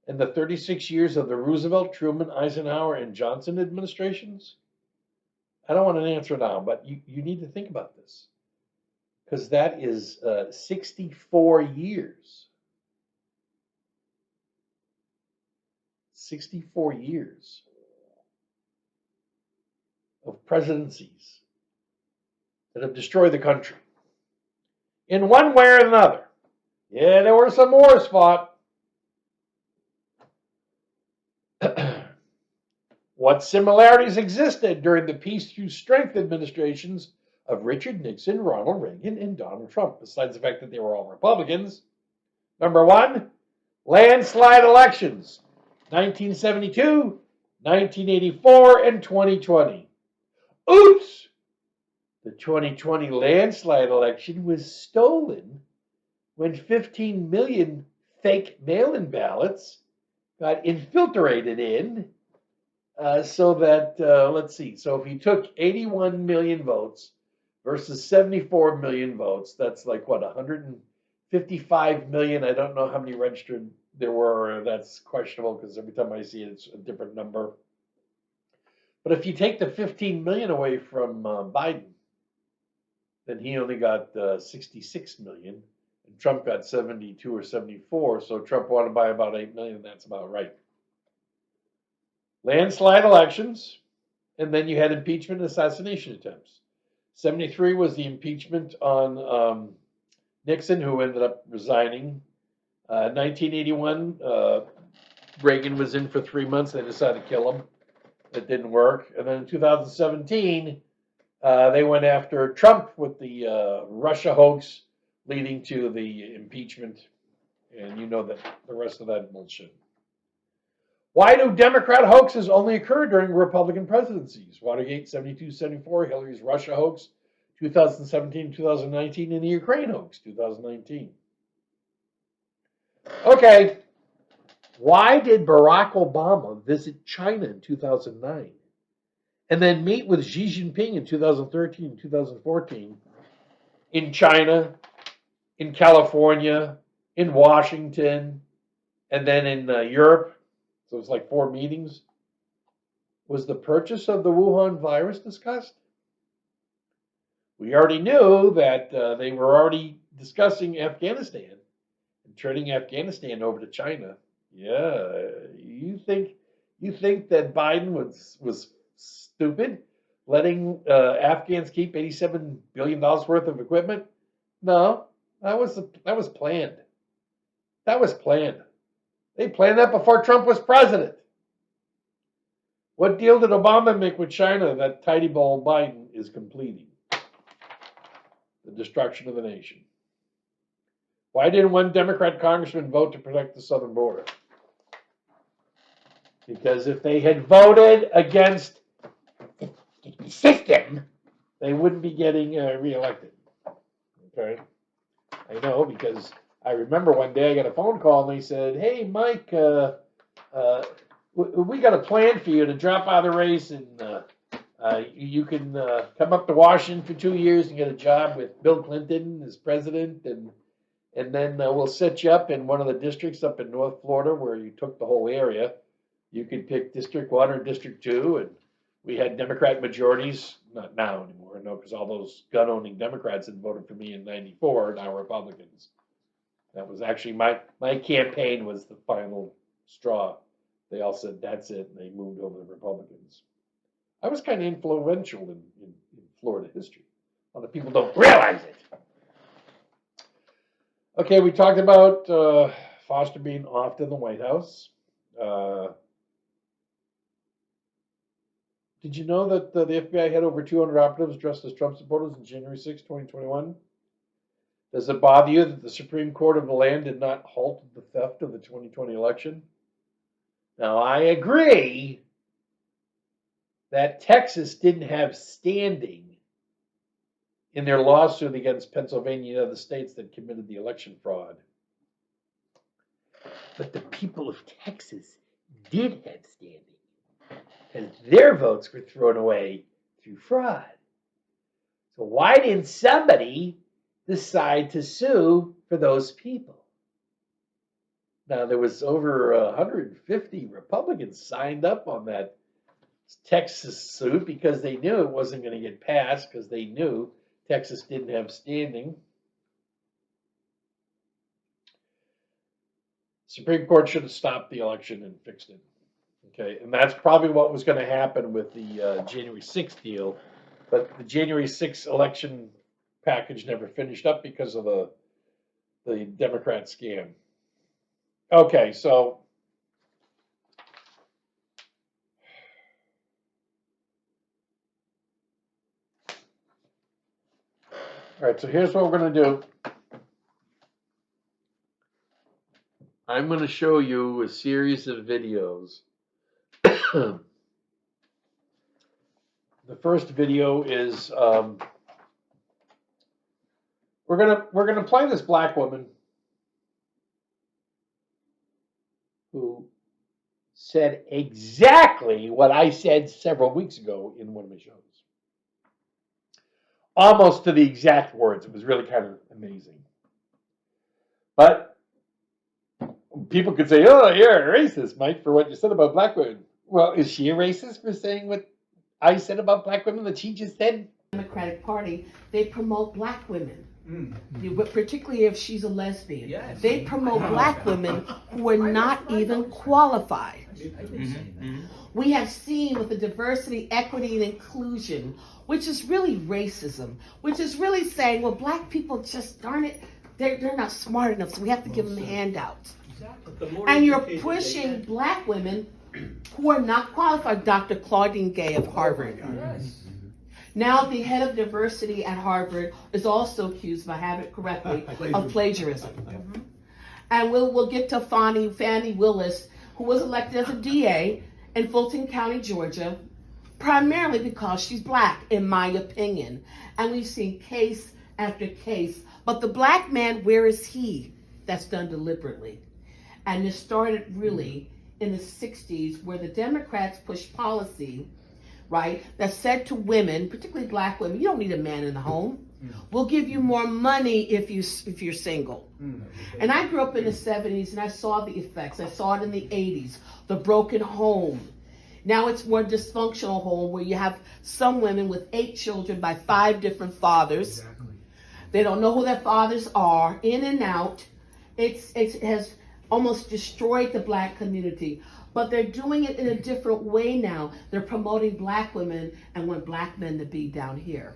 and the 36 years of the Roosevelt, Truman, Eisenhower, and Johnson administrations? I don't want an answer now, but you need to think about this, because that is 64 years. 64 years of presidencies that have destroyed the country in one way or another. Yeah, there were some wars fought. What similarities existed during the peace through strength administrations of Richard Nixon, Ronald Reagan, and Donald Trump, besides the fact that they were all Republicans? Number one, landslide elections, 1972, 1984, and 2020. Oops! The 2020 landslide election was stolen when 15 million fake mail-in ballots got infiltrated in so that, let's see, so if you took 81 million votes versus 74 million votes, that's like what, 155 million. I don't know how many registered there were. That's questionable because every time I see it, it's a different number. But if you take the 15 million away from Biden, then he only got 66 million, and Trump got 72 or 74, so Trump won by about 8 million, that's about right. Landslide elections, and then you had impeachment and assassination attempts. 73 was the impeachment on Nixon, who ended up resigning. 1981, Reagan was in for 3 months, they decided to kill him. It didn't work. And then in 2017, they went after Trump with the Russia hoax leading to the impeachment. And you know that the rest of that bullshit. Why do Democrat hoaxes only occur during Republican presidencies? Watergate, 72-74, Hillary's Russia hoax, 2017, 2019, and the Ukraine hoax, 2019. Okay, why did Barack Obama visit China in 2009 and then meet with Xi Jinping in 2013 and 2014 in China, in California, in Washington, and then in Europe? So it's like 4 meetings. Was the purchase of the Wuhan virus discussed? We already knew that they were already discussing Afghanistan and turning Afghanistan over to China. Yeah, you think that Biden was stupid letting Afghans keep $87 billion worth of equipment? No, that was planned. That was planned. They planned that before Trump was president. What deal did Obama make with China that tidy ball Biden is completing? The destruction of the nation. Why didn't one Democrat congressman vote to protect the southern border? Because if they had voted against the system, they wouldn't be getting reelected. Okay? I know, because I remember one day I got a phone call and they said, "Hey, Mike, we got a plan for you to drop out of the race, and you can come up to Washington for 2 years and get a job with Bill Clinton as president, and then we'll set you up in one of the districts up in North Florida where you took the whole area. You could pick District 1 or District 2, and we had Democrat majorities, not now anymore, no, because all those gun-owning Democrats that voted for me in '94 are now Republicans. That was actually my campaign was the final straw. They all said, that's it, and they moved over to Republicans. I was kind of influential in Florida history. A lot of people don't realize it. Okay, we talked about Foster being offed in the White House. Did you know that the FBI had over 200 operatives dressed as Trump supporters on January 6, 2021? Does it bother you that the Supreme Court of the land did not halt the theft of the 2020 election? Now, I agree that Texas didn't have standing in their lawsuit against Pennsylvania and other states that committed the election fraud. But the people of Texas did have standing, because their votes were thrown away through fraud. So why didn't somebody decide to sue for those people? Now, there was over 150 Republicans signed up on that Texas suit because they knew it wasn't going to get passed, because they knew Texas didn't have standing. Supreme Court should have stopped the election and fixed it. Okay, and that's probably what was going to happen with the January 6th deal, but the January 6th election package never finished up because of the Democrat scam. Okay, so all right, so here's what we're going to do. I'm going to show you a series of videos. The first video is we're gonna play this black woman who said exactly what I said several weeks ago in one of my shows. Almost to the exact words. It was really kind of amazing. But people could say, "Oh, you're a racist, Mike, for what you said about black women." Well, is she a racist for saying what I said about black women that she just said? Democratic Party, they promote black women. Particularly if she's a lesbian. Yes. They promote black women who are not even qualified. We have seen with the diversity, equity, and inclusion, which is really racism, which is really saying, well, black people just, darn it, they're not smart enough, so we have to give them handouts. And you're pushing black women who are not qualified. Dr. Claudine Gay of Harvard. Yes. Now the head of diversity at Harvard is also accused, if I have it correctly, of plagiarism. And we'll get to Fannie Willis, who was elected as a DA in Fulton County, Georgia, primarily because she's black, in my opinion. And we've seen case after case. But the black man, where is he? That's done deliberately. And it started really in the 60s, where the Democrats pushed policy, right, that said to women, particularly black women, you don't need a man in the home. We'll give you more money if you're single. And I grew up in the 70s and I saw the effects. I saw it in the 80s, the broken home. Now it's more dysfunctional home where you have some women with 8 children by 5 different fathers. Exactly. They don't know who their fathers are, in and out. It has almost destroyed the black community. But they're doing it in a different way now. They're promoting black women and want black men to be down here.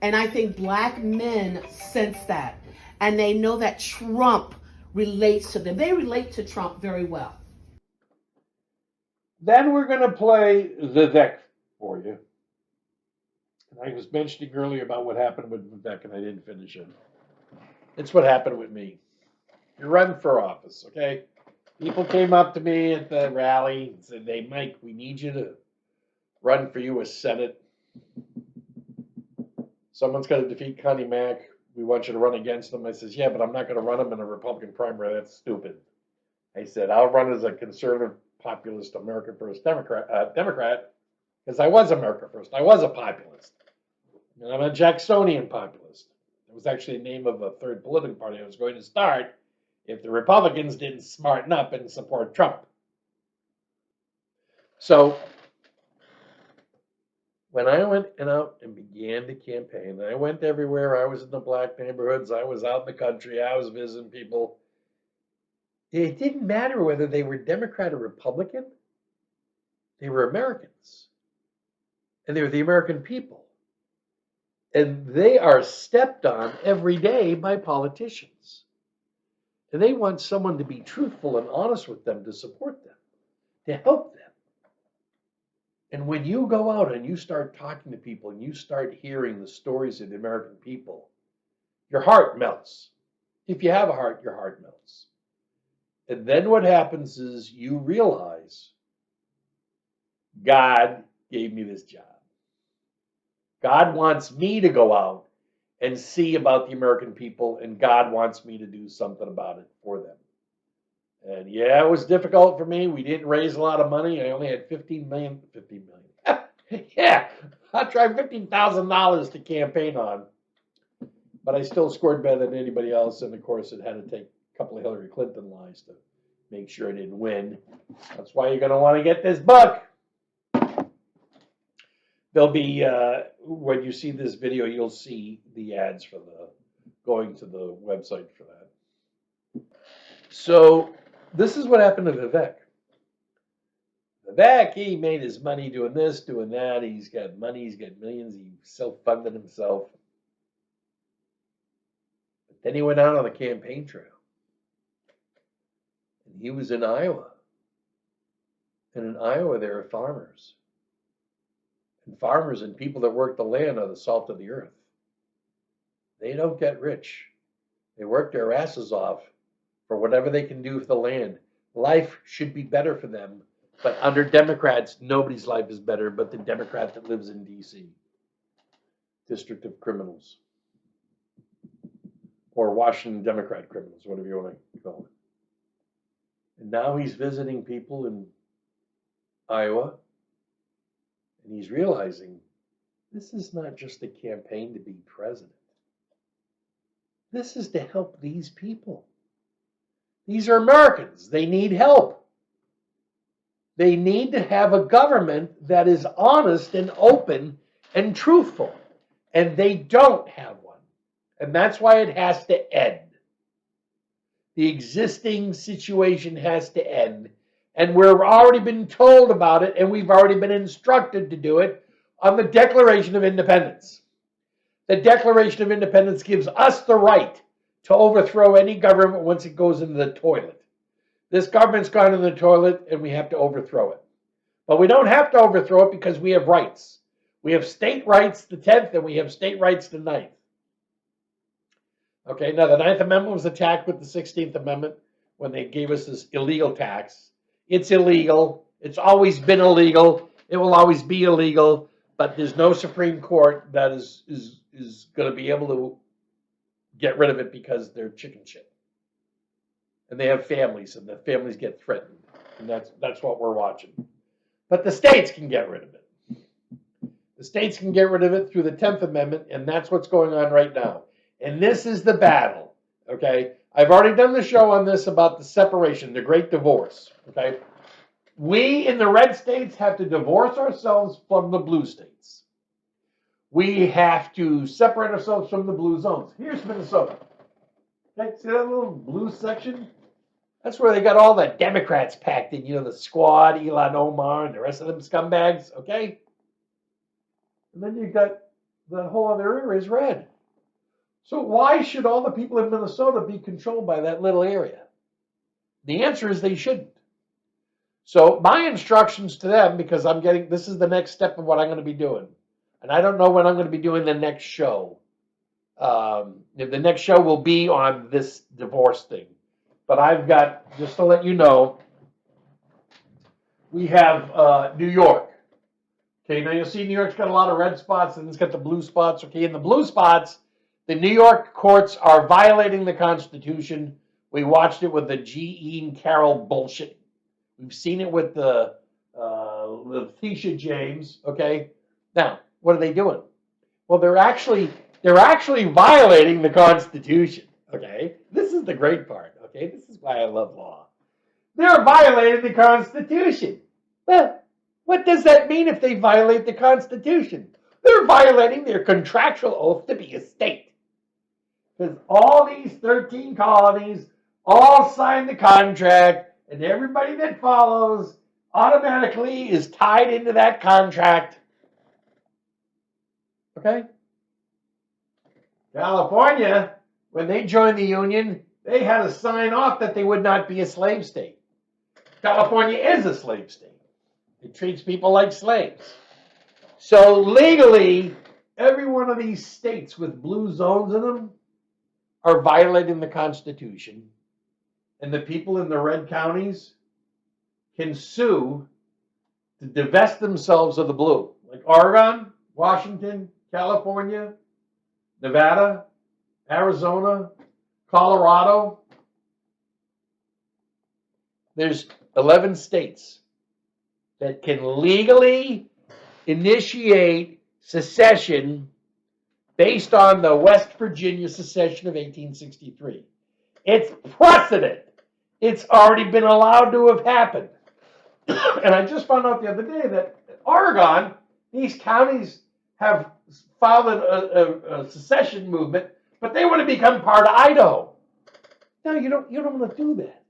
And I think black men sense that. And they know that Trump relates to them. They relate to Trump very well. Then we're going to play Vivek for you. And I was mentioning earlier about what happened with Vivek, and I didn't finish it. It's what happened with me. You're running for office, okay? People came up to me at the rally and said, "Hey, Mike, we need you to run for you as Senate. Someone's got to defeat Connie Mack. We want you to run against them." I says, "Yeah, but I'm not going to run them in a Republican primary. That's stupid." I said, "I'll run as a conservative, populist, America First Democrat, because I was America First. I was a populist. And I'm a Jacksonian populist. It was actually the name of a third political party I was going to start if the Republicans didn't smarten up and support Trump." So when I went out and began to campaign, I went everywhere. I was in the black neighborhoods. I was out in the country. I was visiting people. It didn't matter whether they were Democrat or Republican. They were Americans. And they were the American people. And they are stepped on every day by politicians. And they want someone to be truthful and honest with them, to support them, to help them. And when you go out and you start talking to people and you start hearing the stories of the American people, your heart melts. If you have a heart, your heart melts. And then what happens is you realize, God gave me this job. God wants me to go out and see about the American people, and God wants me to do something about it for them. And yeah, it was difficult for me. We didn't raise a lot of money. I only had $15 million. Yeah, I tried $15,000 to campaign on, but I still scored better than anybody else. And of course, it had to take a couple of Hillary Clinton lies to make sure I didn't win. That's why you're going to want to get this book. There'll be, when you see this video, you'll see the ads for going to the website for that. So this is what happened to Vivek. Vivek, he made his money doing this, doing that. He's got money, he's got millions, he self-funded himself. But then he went out on the campaign trail. And he was in Iowa. And in Iowa, there are farmers. And farmers and people that work the land are the salt of the earth. They don't get rich. They work their asses off for whatever they can do for the land. Life should be better for them. But under Democrats, nobody's life is better but the Democrat that lives in D.C. District of Criminals. Or Washington Democrat criminals, whatever you want to call it. And now he's visiting people in Iowa. And he's realizing this is not just a campaign to be president. This is to help these people. These are Americans. They need help. They need to have a government that is honest and open and truthful. And they don't have one. And that's why it has to end. The existing situation has to end. And we've already been told about it, and we've already been instructed to do it on the Declaration of Independence. The Declaration of Independence gives us the right to overthrow any government once it goes into the toilet. This government's gone in the toilet, and we have to overthrow it. But we don't have to overthrow it because we have rights. We have state rights, the 10th, and we have state rights, the 9th. Okay, now the 9th Amendment was attacked with the 16th Amendment when they gave us this illegal tax. It's illegal. It's always been illegal. It will always be illegal, but there's no Supreme Court that is going to be able to get rid of it because they're chicken shit. And they have families, and the families get threatened. And that's what we're watching. But the states can get rid of it. The states can get rid of it through the 10th Amendment, and that's what's going on right now. And this is the battle, okay? I've already done the show on this about the separation, the great divorce, okay? We in the red states have to divorce ourselves from the blue states. We have to separate ourselves from the blue zones. Here's Minnesota. Okay, see that little blue section? That's where they got all the Democrats packed in, the Squad, Ilhan Omar, and the rest of them scumbags, okay? And then you've got the whole other area is red. So why should all the people in Minnesota be controlled by that little area? The answer is they shouldn't. So my instructions to them, because this is the next step of what I'm going to be doing. And I don't know when I'm going to be doing the next show. The next show will be on this divorce thing. But I've got, just to let you know, we have New York. Okay, now you'll see New York's got a lot of red spots and it's got the blue spots. Okay, in the blue spots, the New York courts are violating the Constitution. We watched it with the G. Ian Carroll bullshit. We've seen it with the Letitia James. Okay, now what are they doing? Well, they're actually violating the Constitution. Okay, this is the great part. Okay, this is why I love law. They're violating the Constitution. Well, what does that mean if they violate the Constitution? They're violating their contractual oath to be a state. Because all these 13 colonies all signed the contract, and everybody that follows automatically is tied into that contract. Okay? California, when they joined the Union, they had to sign off that they would not be a slave state. California is a slave state. It treats people like slaves. So legally, every one of these states with blue zones in them are violating the Constitution. And the people in the red counties can sue to divest themselves of the blue. Like Oregon, Washington, California, Nevada, Arizona, Colorado. There's 11 states that can legally initiate secession based on the West Virginia secession of 1863. It's precedent. It's already been allowed to have happened. And I just found out the other day that Oregon, these counties have filed a secession movement, but they want to become part of Idaho. No, you don't want to do that.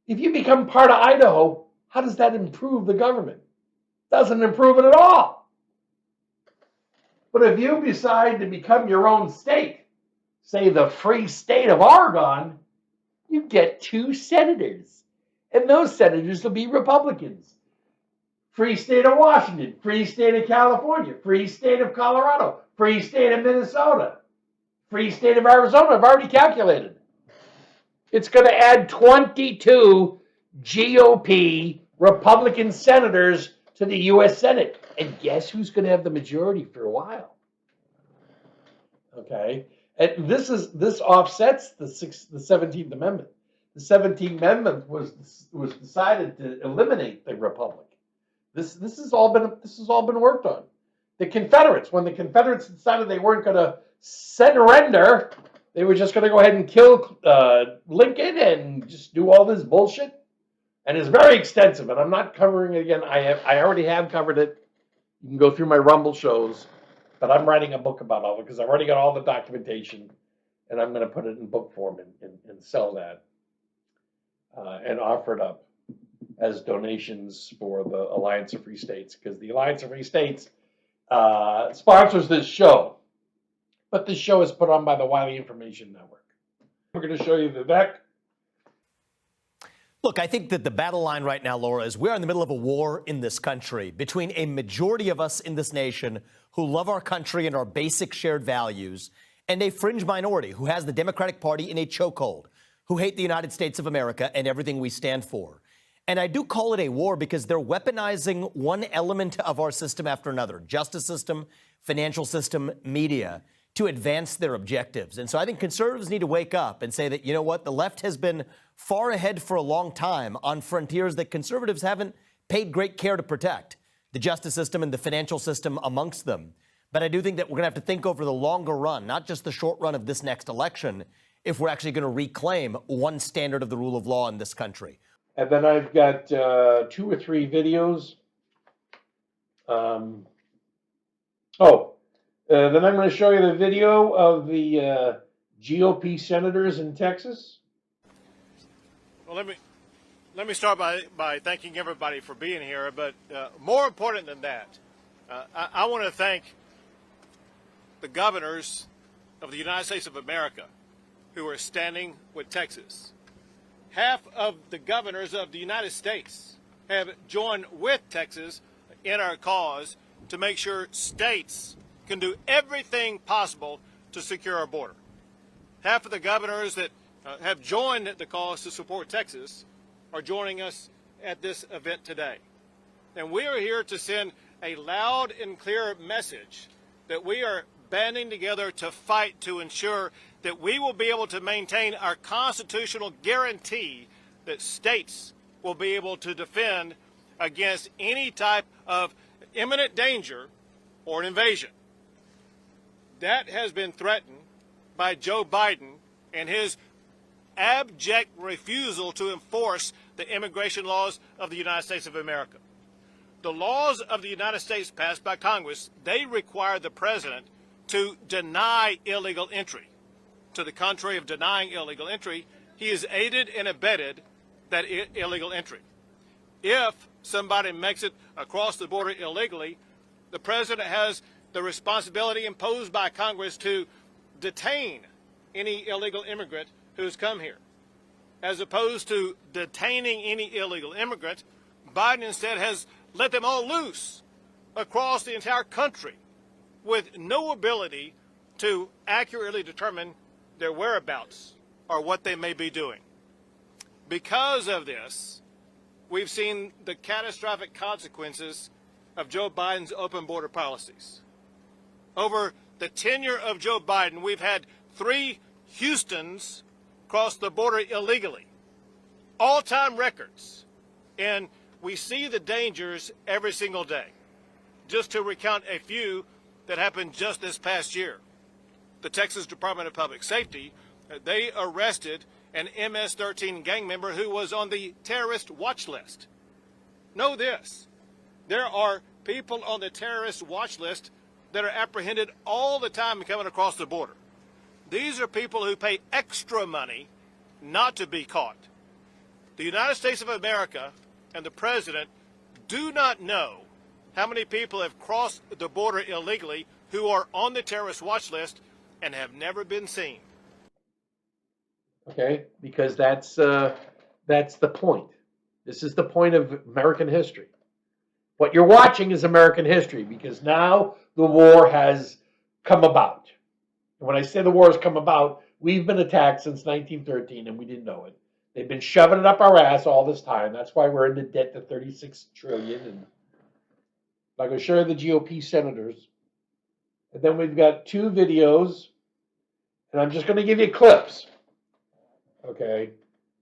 If you become part of Idaho, how does that improve the government? Doesn't improve it at all. But if you decide to become your own state, say the free state of Oregon, you get 2 senators. And those senators will be Republicans. Free state of Washington, free state of California, free state of Colorado, free state of Minnesota, free state of Arizona. I've already calculated. It's going to add 22 GOP Republican senators to the U.S. Senate. And guess who's going to have the majority for a while? Okay. And this offsets the 17th Amendment. The 17th Amendment was decided to eliminate the Republic. This has all been worked on. The Confederates, when the Confederates decided they weren't going to surrender, they were just going to go ahead and kill Lincoln and just do all this bullshit. And it's very extensive, and I'm not covering it again. I already have covered it. You can go through my Rumble shows, but I'm writing a book about all of it because I've already got all the documentation, and I'm going to put it in book form and sell that and offer it up as donations for the Alliance of Free States, because the Alliance of Free States sponsors this show. But this show is put on by the Wiley Information Network. We're going to show you the deck. Look, I think that the battle line right now, Laura, is we're in the middle of a war in this country between a majority of us in this nation who love our country and our basic shared values, and a fringe minority who has the Democratic Party in a chokehold, who hate the United States of America and everything we stand for. And I do call it a war because they're weaponizing one element of our system after another, justice system, financial system, media, to advance their objectives. And so I think conservatives need to wake up and say that, you know what, the left has been far ahead for a long time on frontiers that conservatives haven't paid great care to protect, the justice system and the financial system amongst them. But I do think that we're going to have to think over the longer run, not just the short run of this next election, if we're actually going to reclaim one standard of the rule of law in this country. And then I've got 2 or 3 videos. Then I'm going to show you the video of the GOP senators in Texas. Well, let me start by thanking everybody for being here. But more important than that, I want to thank the governors of the United States of America who are standing with Texas. Half of the governors of the United States have joined with Texas in our cause to make sure states can do everything possible to secure our border. Half of the governors that have joined the cause to support Texas are joining us at this event today. And we are here to send a loud and clear message that we are banding together to fight to ensure that we will be able to maintain our constitutional guarantee that states will be able to defend against any type of imminent danger or an invasion. That has been threatened by Joe Biden and his abject refusal to enforce the immigration laws of the United States of America. The laws of the United States passed by Congress, they require the president to deny illegal entry. To the contrary of denying illegal entry, he has aided and abetted that illegal entry. If somebody makes it across the border illegally, the president has the responsibility imposed by Congress to detain any illegal immigrant who's come here. As opposed to detaining any illegal immigrant, Biden instead has let them all loose across the entire country with no ability to accurately determine their whereabouts or what they may be doing. Because of this, we've seen the catastrophic consequences of Joe Biden's open border policies. Over the tenure of Joe Biden, we've had 3 Houstons cross the border illegally. All-time records. And we see the dangers every single day. Just to recount a few that happened just this past year. The Texas Department of Public Safety, they arrested an MS-13 gang member who was on the terrorist watch list. Know this, there are people on the terrorist watch list that are apprehended all the time coming across the border. These are people who pay extra money not to be caught. The United States of America and the president do not know how many people have crossed the border illegally who are on the terrorist watch list and have never been seen. Okay, because that's the point. This is the point of American history. What you're watching is American history because now the war has come about. And when I say the war has come about, we've been attacked since 1913 and we didn't know it. They've been shoving it up our ass all this time. That's why we're in the debt to 36 trillion. And I'm going to show you the GOP senators. And then we've got 2 videos. And I'm just going to give you clips. Okay.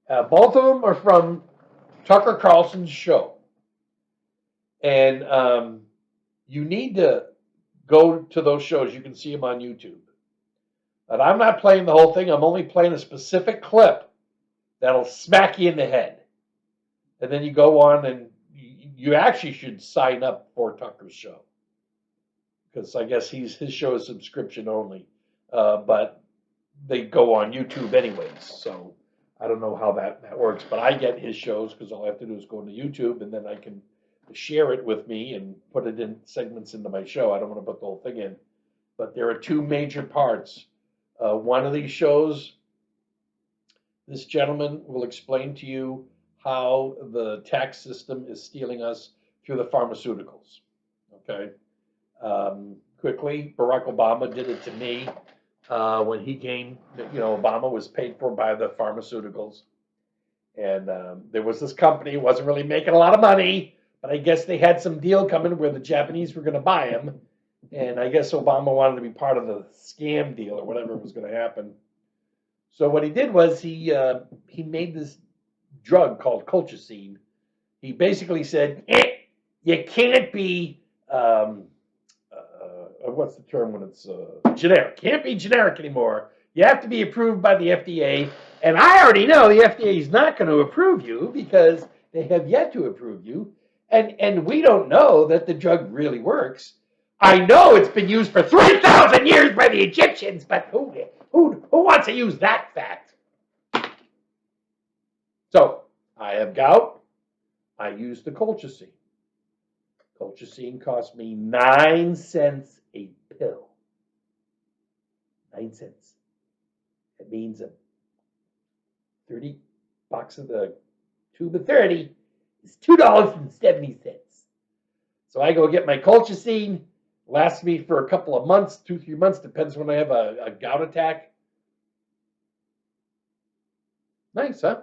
Both of them are from Tucker Carlson's show. And you need to go to those shows. You can see them on YouTube. But I'm not playing the whole thing. I'm only playing a specific clip that'll smack you in the head. And then you go on and you actually should sign up for Tucker's show. Because I guess his show is subscription only. But they go on YouTube anyways. So I don't know how that works. But I get his shows because all I have to do is go to YouTube and then I can share it with me and put it in segments into my show. I don't want to put the whole thing in. But there are 2 major parts. One of these shows, this gentleman will explain to you how the tax system is stealing us through the pharmaceuticals. Okay. Quickly, Barack Obama did it to me when he came. Obama was paid for by the pharmaceuticals. And there was this company, wasn't really making a lot of money, but I guess they had some deal coming where the Japanese were going to buy them. And I guess Obama wanted to be part of the scam deal or whatever was going to happen. So what he did was he made this drug called colchicine. He basically said, you can't be, what's the term when it's generic? Can't be generic anymore. You have to be approved by the FDA. And I already know the FDA is not going to approve you because they have yet to approve you. And we don't know that the drug really works. I know it's been used for 3,000 years by the Egyptians, but who wants to use that fact? So I have gout. I use the colchicine. Colchicine cost me 9 cents a pill. 9 cents. That means a 30 box of the tube of 30 is $2.70. So I go get my colchicine. Lasts me for a couple of months, 2-3 months, depends when I have a gout attack. Nice, huh?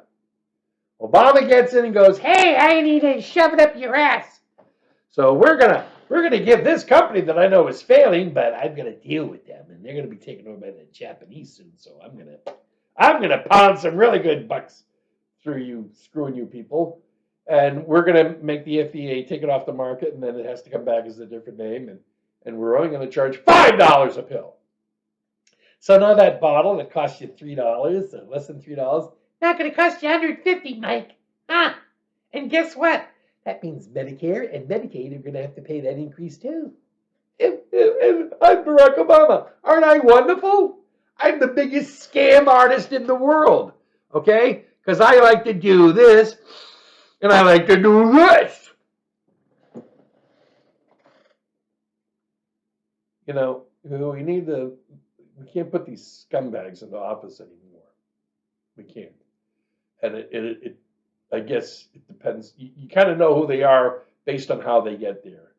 Obama gets in and goes, hey, I need to shove it up your ass. So we're gonna give this company that I know is failing, but I'm gonna deal with them, and they're gonna be taken over by the Japanese soon. So I'm gonna pound some really good bucks through you, screwing you people, and we're gonna make the FDA take it off the market, and then it has to come back as a different name, and we're only gonna charge $5 a pill. So now that bottle that costs you $3, or less than $3, not gonna cost you $150, Mike. And guess what? That means Medicare and Medicaid are going to have to pay that increase too. And I'm Barack Obama. Aren't I wonderful? I'm the biggest scam artist in the world. Okay? Because I like to do this and I like to do this. You know, we can't put these scumbags in the office anymore. We can't. And I guess it depends. You kind of know who they are based on how they get there.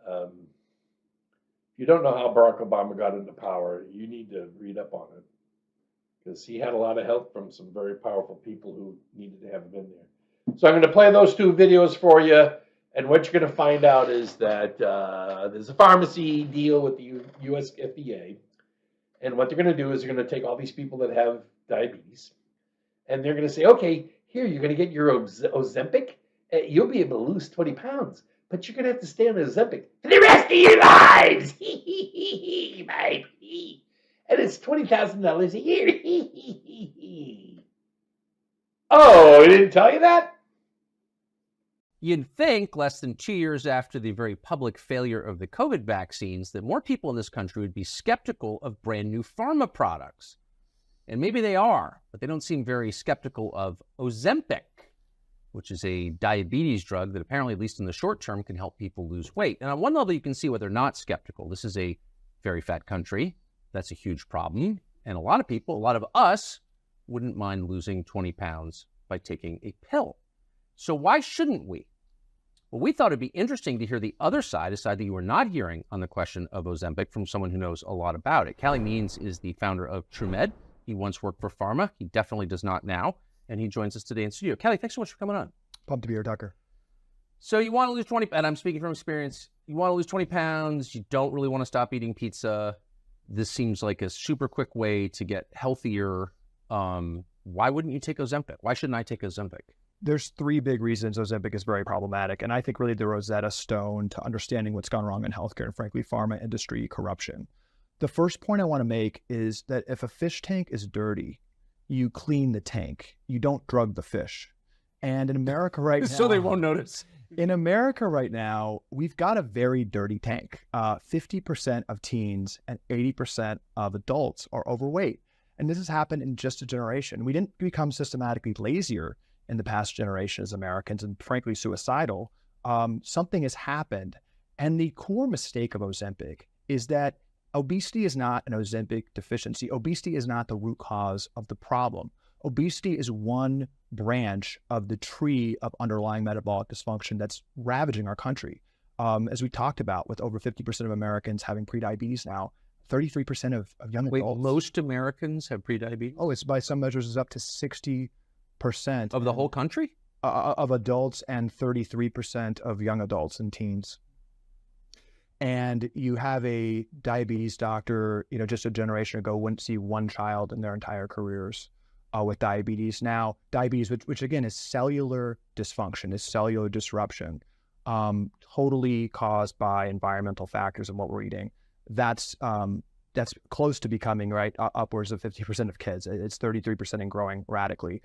If you don't know how Barack Obama got into power, you need to read up on it. Because he had a lot of help from some very powerful people who needed to have him in there. So I'm going to play those 2 videos for you. And what you're going to find out is that there's a pharmacy deal with the US FDA. And what they're going to do is they're going to take all these people that have diabetes. And they're going to say, okay, here, you're going to get your Ozempic. You'll be able to lose 20 pounds, but you're going to have to stay on Ozempic for the rest of your lives. And it's $20,000 a year. Oh, I didn't tell you that? You'd think less than 2 years after the very public failure of the COVID vaccines that more people in this country would be skeptical of brand new pharma products. And maybe they are, but they don't seem very skeptical of Ozempic, which is a diabetes drug that apparently, at least in the short term, can help people lose weight. And on one level, you can see why they're not skeptical. This is a very fat country. That's a huge problem. And a lot of people, a lot of us, wouldn't mind losing 20 pounds by taking a pill. So why shouldn't we? Well, we thought it'd be interesting to hear the other side, a side that you were not hearing on the question of Ozempic from someone who knows a lot about it. Callie Means is the founder of TrueMed. He once worked for pharma. He definitely does not now. And he joins us today in studio. Callie, thanks so much for coming on. Pumped to be here, Tucker. So you want to lose 20, and I'm speaking from experience, you want to lose 20 pounds, you don't really want to stop eating pizza. This seems like a super quick way to get healthier. Why wouldn't you take Ozempic? Why shouldn't I take Ozempic? There's 3 big reasons Ozempic is very problematic, and I think really the Rosetta Stone to understanding what's gone wrong in healthcare and frankly pharma industry corruption. The first point I want to make is that if a fish tank is dirty, you clean the tank. You don't drug the fish. And in America right now... So they won't notice. In America right now, we've got a very dirty tank. 50% of teens and 80% of adults are overweight. And this has happened in just a generation. We didn't become systematically lazier in the past generation as Americans and frankly suicidal. Something has happened. And the core mistake of Ozempic is that obesity is not an Ozempic deficiency. Obesity is not the root cause of the problem. Obesity is one branch of the tree of underlying metabolic dysfunction that's ravaging our country. As we talked about, with over 50% of Americans having prediabetes now, 33% of young adults. Wait, most Americans have prediabetes? Oh, it's by some measures is up to 60%. of the whole country of adults and 33% of young adults and teens. And you have a diabetes doctor, just a generation ago wouldn't see one child in their entire careers with diabetes. Now, diabetes, which again is cellular dysfunction, is cellular disruption, totally caused by environmental factors and what we're eating. That's close to becoming, right, upwards of 50% of kids. It's 33% and growing radically.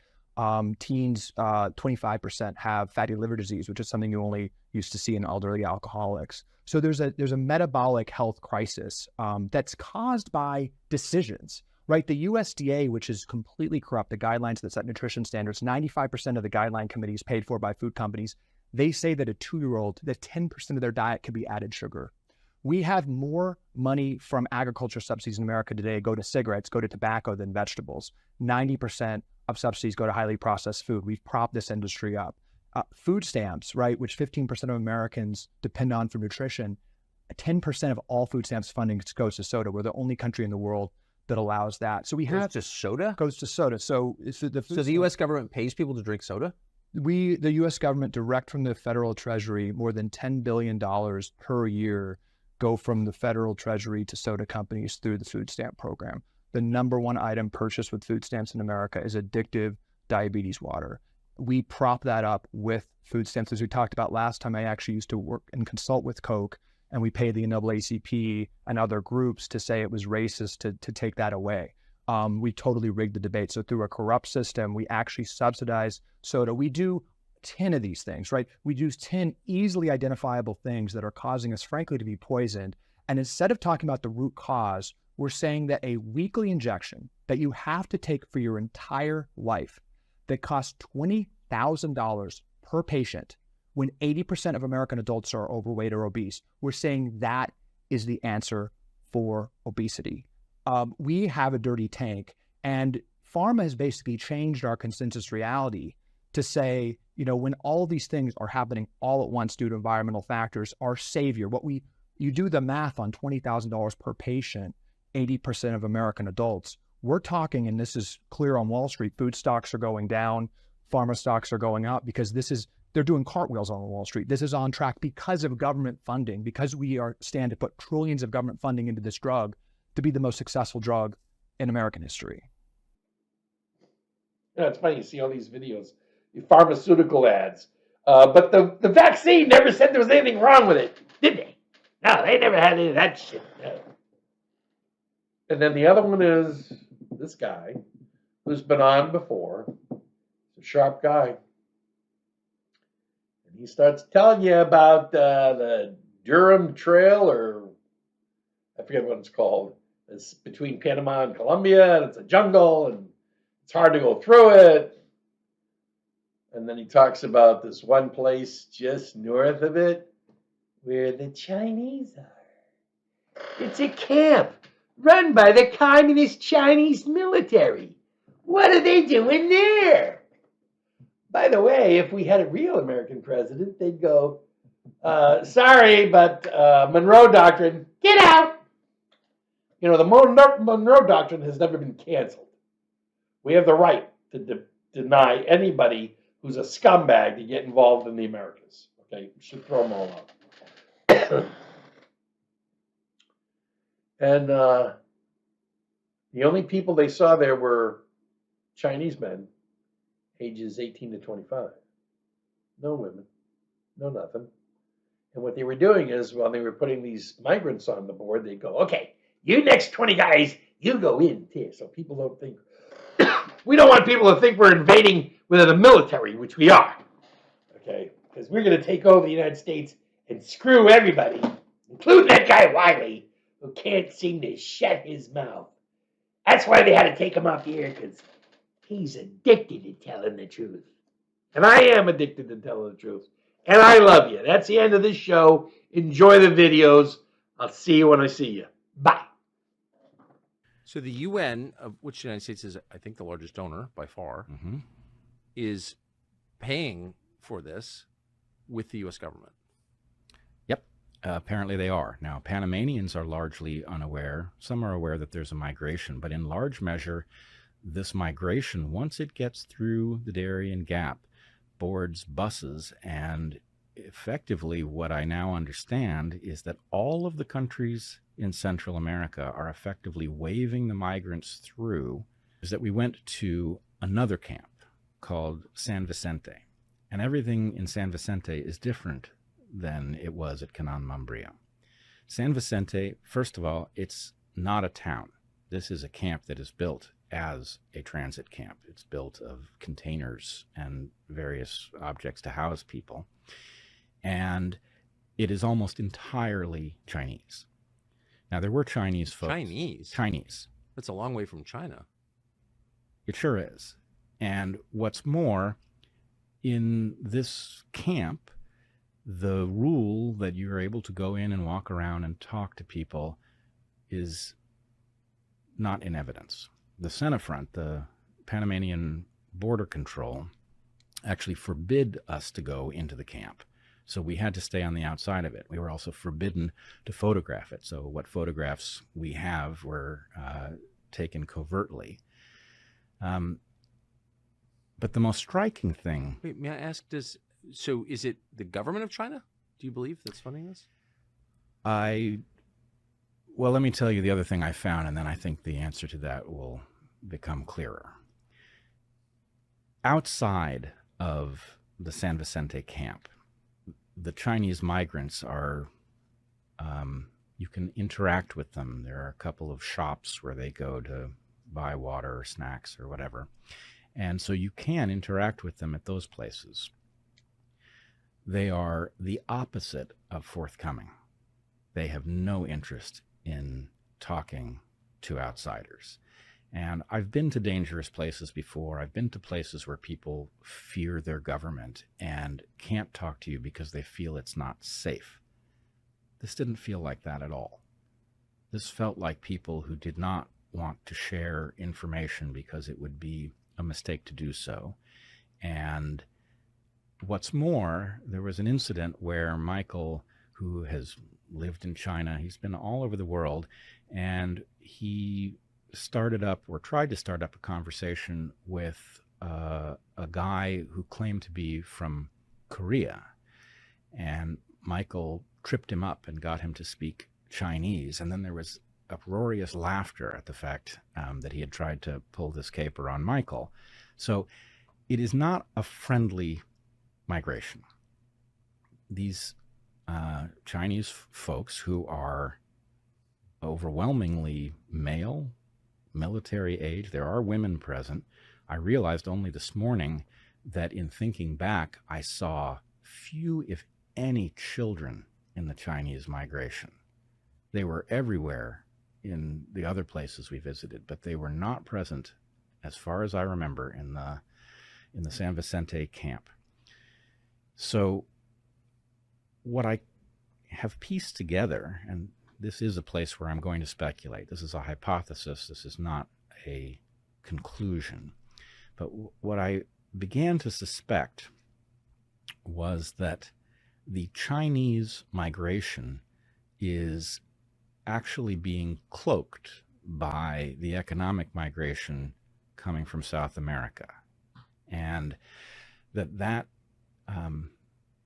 Teens, 25% have fatty liver disease, which is something you only used to see in elderly alcoholics. So there's a metabolic health crisis that's caused by decisions, right? The USDA, which is completely corrupt, the guidelines that set nutrition standards, 95% of the guideline committees paid for by food companies, they say that a 2-year-old, that 10% of their diet could be added sugar. We have more money from agriculture subsidies in America today go to cigarettes, go to tobacco than vegetables. 90% of subsidies go to highly processed food. We've propped this industry up. Food stamps, right, which 15% of Americans depend on for nutrition, 10% of all food stamps funding goes to soda. We're the only country in the world that allows that. So we have to soda? Goes to soda. So the U.S. government pays people to drink soda? The U.S. government, direct from the federal treasury, more than $10 billion per year go from the federal treasury to soda companies through the food stamp program. The number one item purchased with food stamps in America is addictive diabetes water. We prop that up with food stamps. As we talked about last time, I actually used to work and consult with Coke, and we paid the NAACP and other groups to say it was racist to take that away. We totally rigged the debate. So through a corrupt system, we actually subsidize soda. We do 10 of these things, right? We do 10 easily identifiable things that are causing us, frankly, to be poisoned. And instead of talking about the root cause, we're saying that a weekly injection that you have to take for your entire life that costs $20,000 per patient when 80% of American adults are overweight or obese, we're saying that is the answer for obesity. We have a dirty tank, and pharma has basically changed our consensus reality to say, when all these things are happening all at once due to environmental factors, our savior, you do the math on $20,000 per patient, 80% of American adults, we're talking, and this is clear on Wall Street, food stocks are going down, pharma stocks are going up because they're doing cartwheels on Wall Street. This is on track because of government funding, because we stand to put trillions of government funding into this drug to be the most successful drug in American history. It's funny, you see all these videos, pharmaceutical ads, but the vaccine never said there was anything wrong with it, did they? No, they never had any of that shit. No. And then the other one is this guy who's been on before. He's a sharp guy. And he starts telling you about the Durham Trail, or I forget what it's called. It's between Panama and Colombia, and it's a jungle, and it's hard to go through it. And then he talks about this one place just north of it where the Chinese are. It's a camp run by the Communist Chinese military. What are they doing there? By the way, if we had a real American president, they'd go, sorry, but Monroe Doctrine, get out. The Monroe Doctrine has never been canceled. We have the right to deny anybody who's a scumbag to get involved in the Americas. Okay, we should throw them all out. And the only people they saw there were Chinese men, ages 18 to 25. No women, no nothing. And what they were doing is, while they were putting these migrants on the board, they'd go, okay, you next 20 guys, you go in too. So people don't think, we don't want people to think we're invading with the military, which we are. Okay, because we're going to take over the United States and screw everybody, including that guy Wiley, who can't seem to shut his mouth. That's why they had to take him off the air, because he's addicted to telling the truth. And I am addicted to telling the truth. And I love you. That's the end of this show. Enjoy the videos. I'll see you when I see you. Bye. So the UN, of which the United States is, I think, the largest donor by far, is paying for this with the U.S. government. Yep. Apparently they are. Now, Panamanians are largely unaware. Some are aware that there's a migration, but in large measure, this migration, once it gets through the Darien Gap, boards buses, and effectively what I now understand is that all of the countries in Central America are effectively waving the migrants through, is that we went to another camp called San Vicente. And everything in San Vicente is different than it was at Canaan Mambria. San Vicente, first of all, it's not a town. This is a camp that is built as a transit camp. It's built of containers and various objects to house people. And it is almost entirely Chinese. Now, there were Chinese folks. Chinese. That's a long way from China. It sure is. And what's more, in this camp, the rule that you're able to go in and walk around and talk to people is not in evidence. The Senafront, the Panamanian border control, actually forbid us to go into the camp. So we had to stay on the outside of it. We were also forbidden to photograph it. So what photographs we have were taken covertly. But the most striking thing... Wait, may I ask, so is it the government of China, do you believe, that's funding this? Well, let me tell you the other thing I found, and then I think the answer to that will become clearer. Outside of the San Vicente camp, the Chinese migrants are, you can interact with them. There are a couple of shops where they go to buy water or snacks or whatever. And so you can interact with them at those places. They are the opposite of forthcoming. They have no interest in talking to outsiders. And I've been to dangerous places before. I've been to places where people fear their government and can't talk to you because they feel it's not safe. This didn't feel like that at all. This felt like people who did not want to share information because it would be a mistake to do so. And what's more, there was an incident where Michael, who has lived in China, he's been all over the world, and he started up or tried to start up a conversation with a guy who claimed to be from Korea. And Michael tripped him up and got him to speak Chinese. And then there was uproarious laughter at the fact that he had tried to pull this caper on Michael. So it is not a friendly migration. These Chinese folks who are overwhelmingly male, military age, there are women present. I realized only this morning that in thinking back, I saw few, if any, children in the Chinese migration. They were everywhere in the other places we visited, but they were not present, as far as I remember, in the San Vicente camp. So what I have pieced together, and this is a place where I'm going to speculate. This is a hypothesis. This is not a conclusion. But what I began to suspect was that the Chinese migration is actually being cloaked by the economic migration coming from South America. And that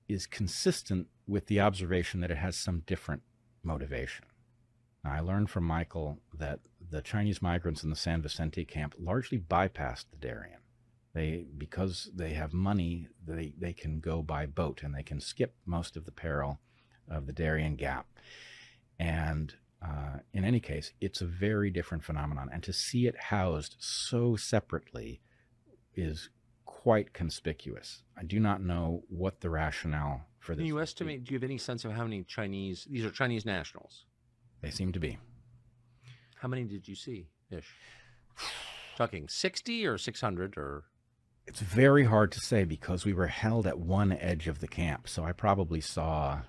is consistent with the observation that it has some different motivation. Now, I learned from Michael that the Chinese migrants in the San Vicente camp largely bypassed the Darien. Because they have money, they can go by boat and they can skip most of the peril of the Darien Gap. And in any case, it's a very different phenomenon. And to see it housed so separately is quite conspicuous. I do not know what the rationale for this. Can you estimate, do you have any sense of how many Chinese, these are Chinese nationals? They seem to be. How many did you see, Ish? Talking 60 or 600 or? It's very hard to say because we were held at one edge of the camp. So I probably saw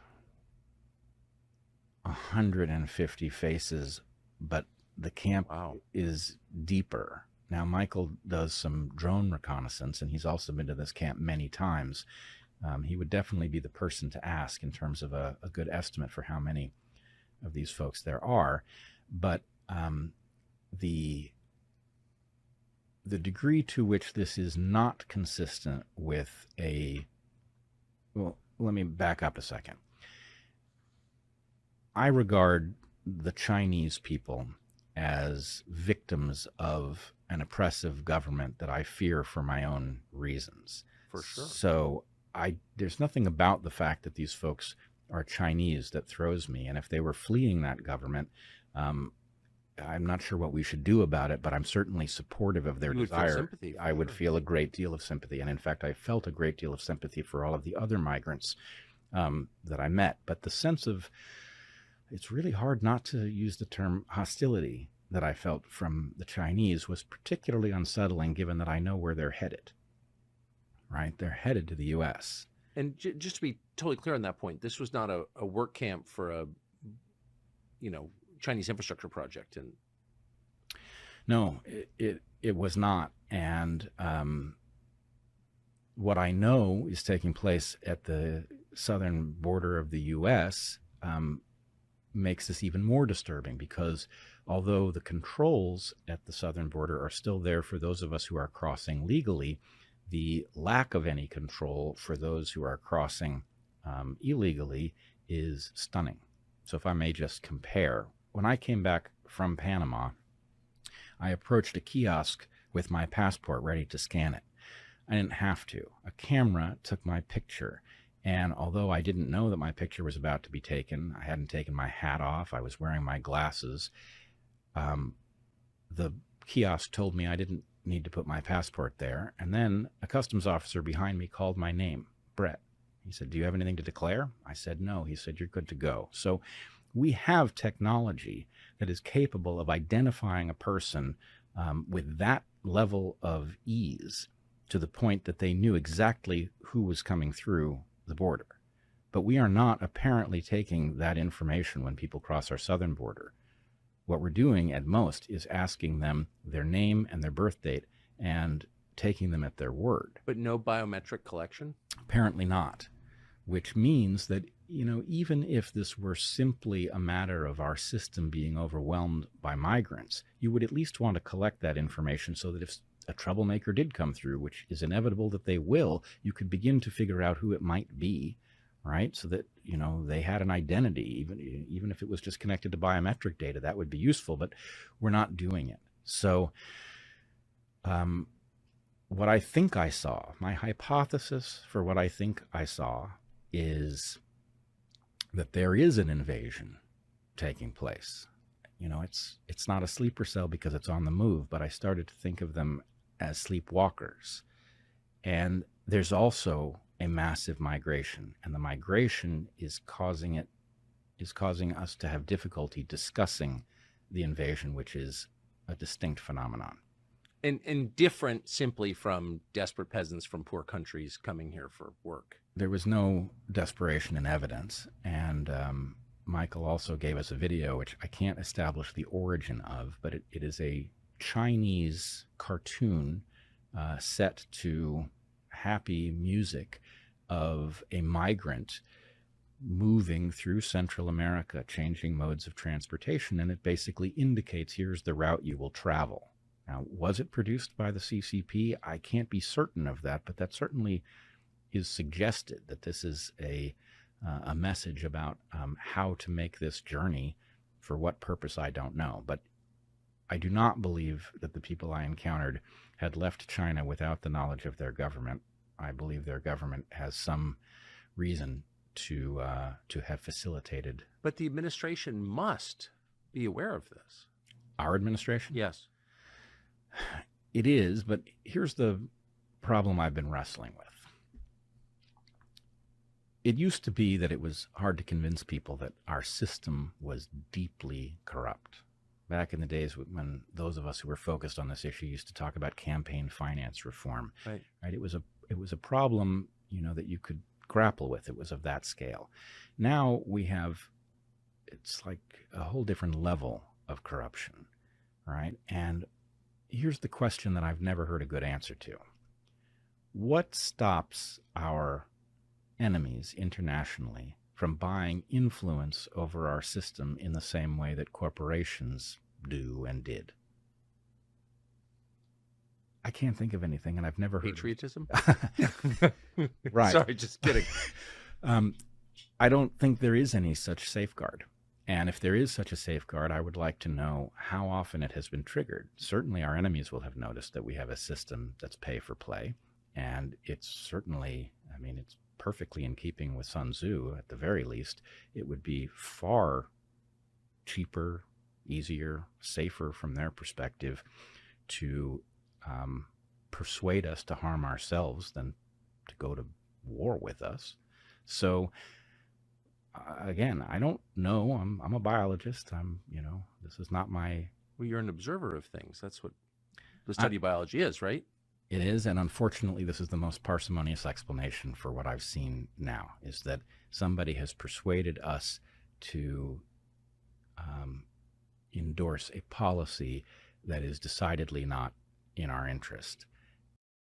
150 faces, but the camp is deeper. Now, Michael does some drone reconnaissance, and he's also been to this camp many times. He would definitely be the person to ask in terms of a good estimate for how many of these folks there are. But the the degree to which this is not consistent with well, let me back up a second. I regard the Chinese people as victims of an oppressive government that I fear for my own reasons. For sure. So there's nothing about the fact that these folks are Chinese that throws me. And if they were fleeing that government, I'm not sure what we should do about it, but I'm certainly supportive of their desire. I would feel a great deal of sympathy. And in fact, I felt a great deal of sympathy for all of the other migrants that I met. But the sense of, it's really hard not to use the term hostility that I felt from the Chinese was particularly unsettling, given that I know where they're headed, right? They're headed to the U.S. And just to be totally clear on that point, this was not a work camp for a, Chinese infrastructure project. And no, it was not. And what I know is taking place at the southern border of the U.S. Makes this even more disturbing, because although the controls at the southern border are still there for those of us who are crossing legally, the lack of any control for those who are crossing illegally is stunning. So if I may just compare, when I came back from Panama, I approached a kiosk with my passport ready to scan it. I didn't have to. A camera took my picture. And although I didn't know that my picture was about to be taken, I hadn't taken my hat off, I was wearing my glasses, the kiosk told me I didn't need to put my passport there. And then a customs officer behind me called my name, Brett. He said, "Do you have anything to declare?" I said, "No." He said, "You're good to go." So we have technology that is capable of identifying a person with that level of ease, to the point that they knew exactly who was coming through the border. But we are not apparently taking that information when people cross our southern border. What we're doing at most is asking them their name and their birth date and taking them at their word. But no biometric collection? Apparently not, which means that, even if this were simply a matter of our system being overwhelmed by migrants, you would at least want to collect that information so that if a troublemaker did come through, which is inevitable that they will, you could begin to figure out who it might be, right? So that, they had an identity, even if it was just connected to biometric data, that would be useful, but we're not doing it. So what I think I saw, my hypothesis for what I think I saw, is that there is an invasion taking place. It's not a sleeper cell because it's on the move, but I started to think of them as sleepwalkers. And there's also a massive migration, and the migration is causing us to have difficulty discussing the invasion, which is a distinct phenomenon. And different simply from desperate peasants from poor countries coming here for work. There was no desperation in evidence, and Michael also gave us a video, which I can't establish the origin of, but it is a Chinese cartoon set to happy music of a migrant moving through Central America, changing modes of transportation, and it basically indicates, here's the route you will travel. Now, was it produced by the CCP? I can't be certain of that, but that certainly is suggested, that this is a message about how to make this journey. For what purpose, I don't know. But I do not believe that the people I encountered had left China without the knowledge of their government. I believe their government has some reason to have facilitated. But the administration must be aware of this. Our administration? Yes. It is, but here's the problem I've been wrestling with. It used to be that it was hard to convince people that our system was deeply corrupt. Back in the days when those of us who were focused on this issue used to talk about campaign finance reform. Right. It was a problem, that you could grapple with. It was of that scale. Now it's like a whole different level of corruption, right? And here's the question that I've never heard a good answer to. What stops our enemies internationally from buying influence over our system in the same way that corporations do and did? I can't think of anything, and I've never heard Patriotism? Right. Sorry, just kidding. I don't think there is any such safeguard. And if there is such a safeguard, I would like to know how often it has been triggered. Certainly our enemies will have noticed that we have a system that's pay for play. And it's certainly, I mean, it's perfectly in keeping with Sun Tzu. At the very least, it would be far cheaper, easier, safer from their perspective to persuade us to harm ourselves than to go to war with us. So again, I don't know. I'm a biologist. This is not my... Well, you're an observer of things. That's what the study of biology is, right? It is, and unfortunately, this is the most parsimonious explanation for what I've seen now, is that somebody has persuaded us to endorse a policy that is decidedly not in our interest.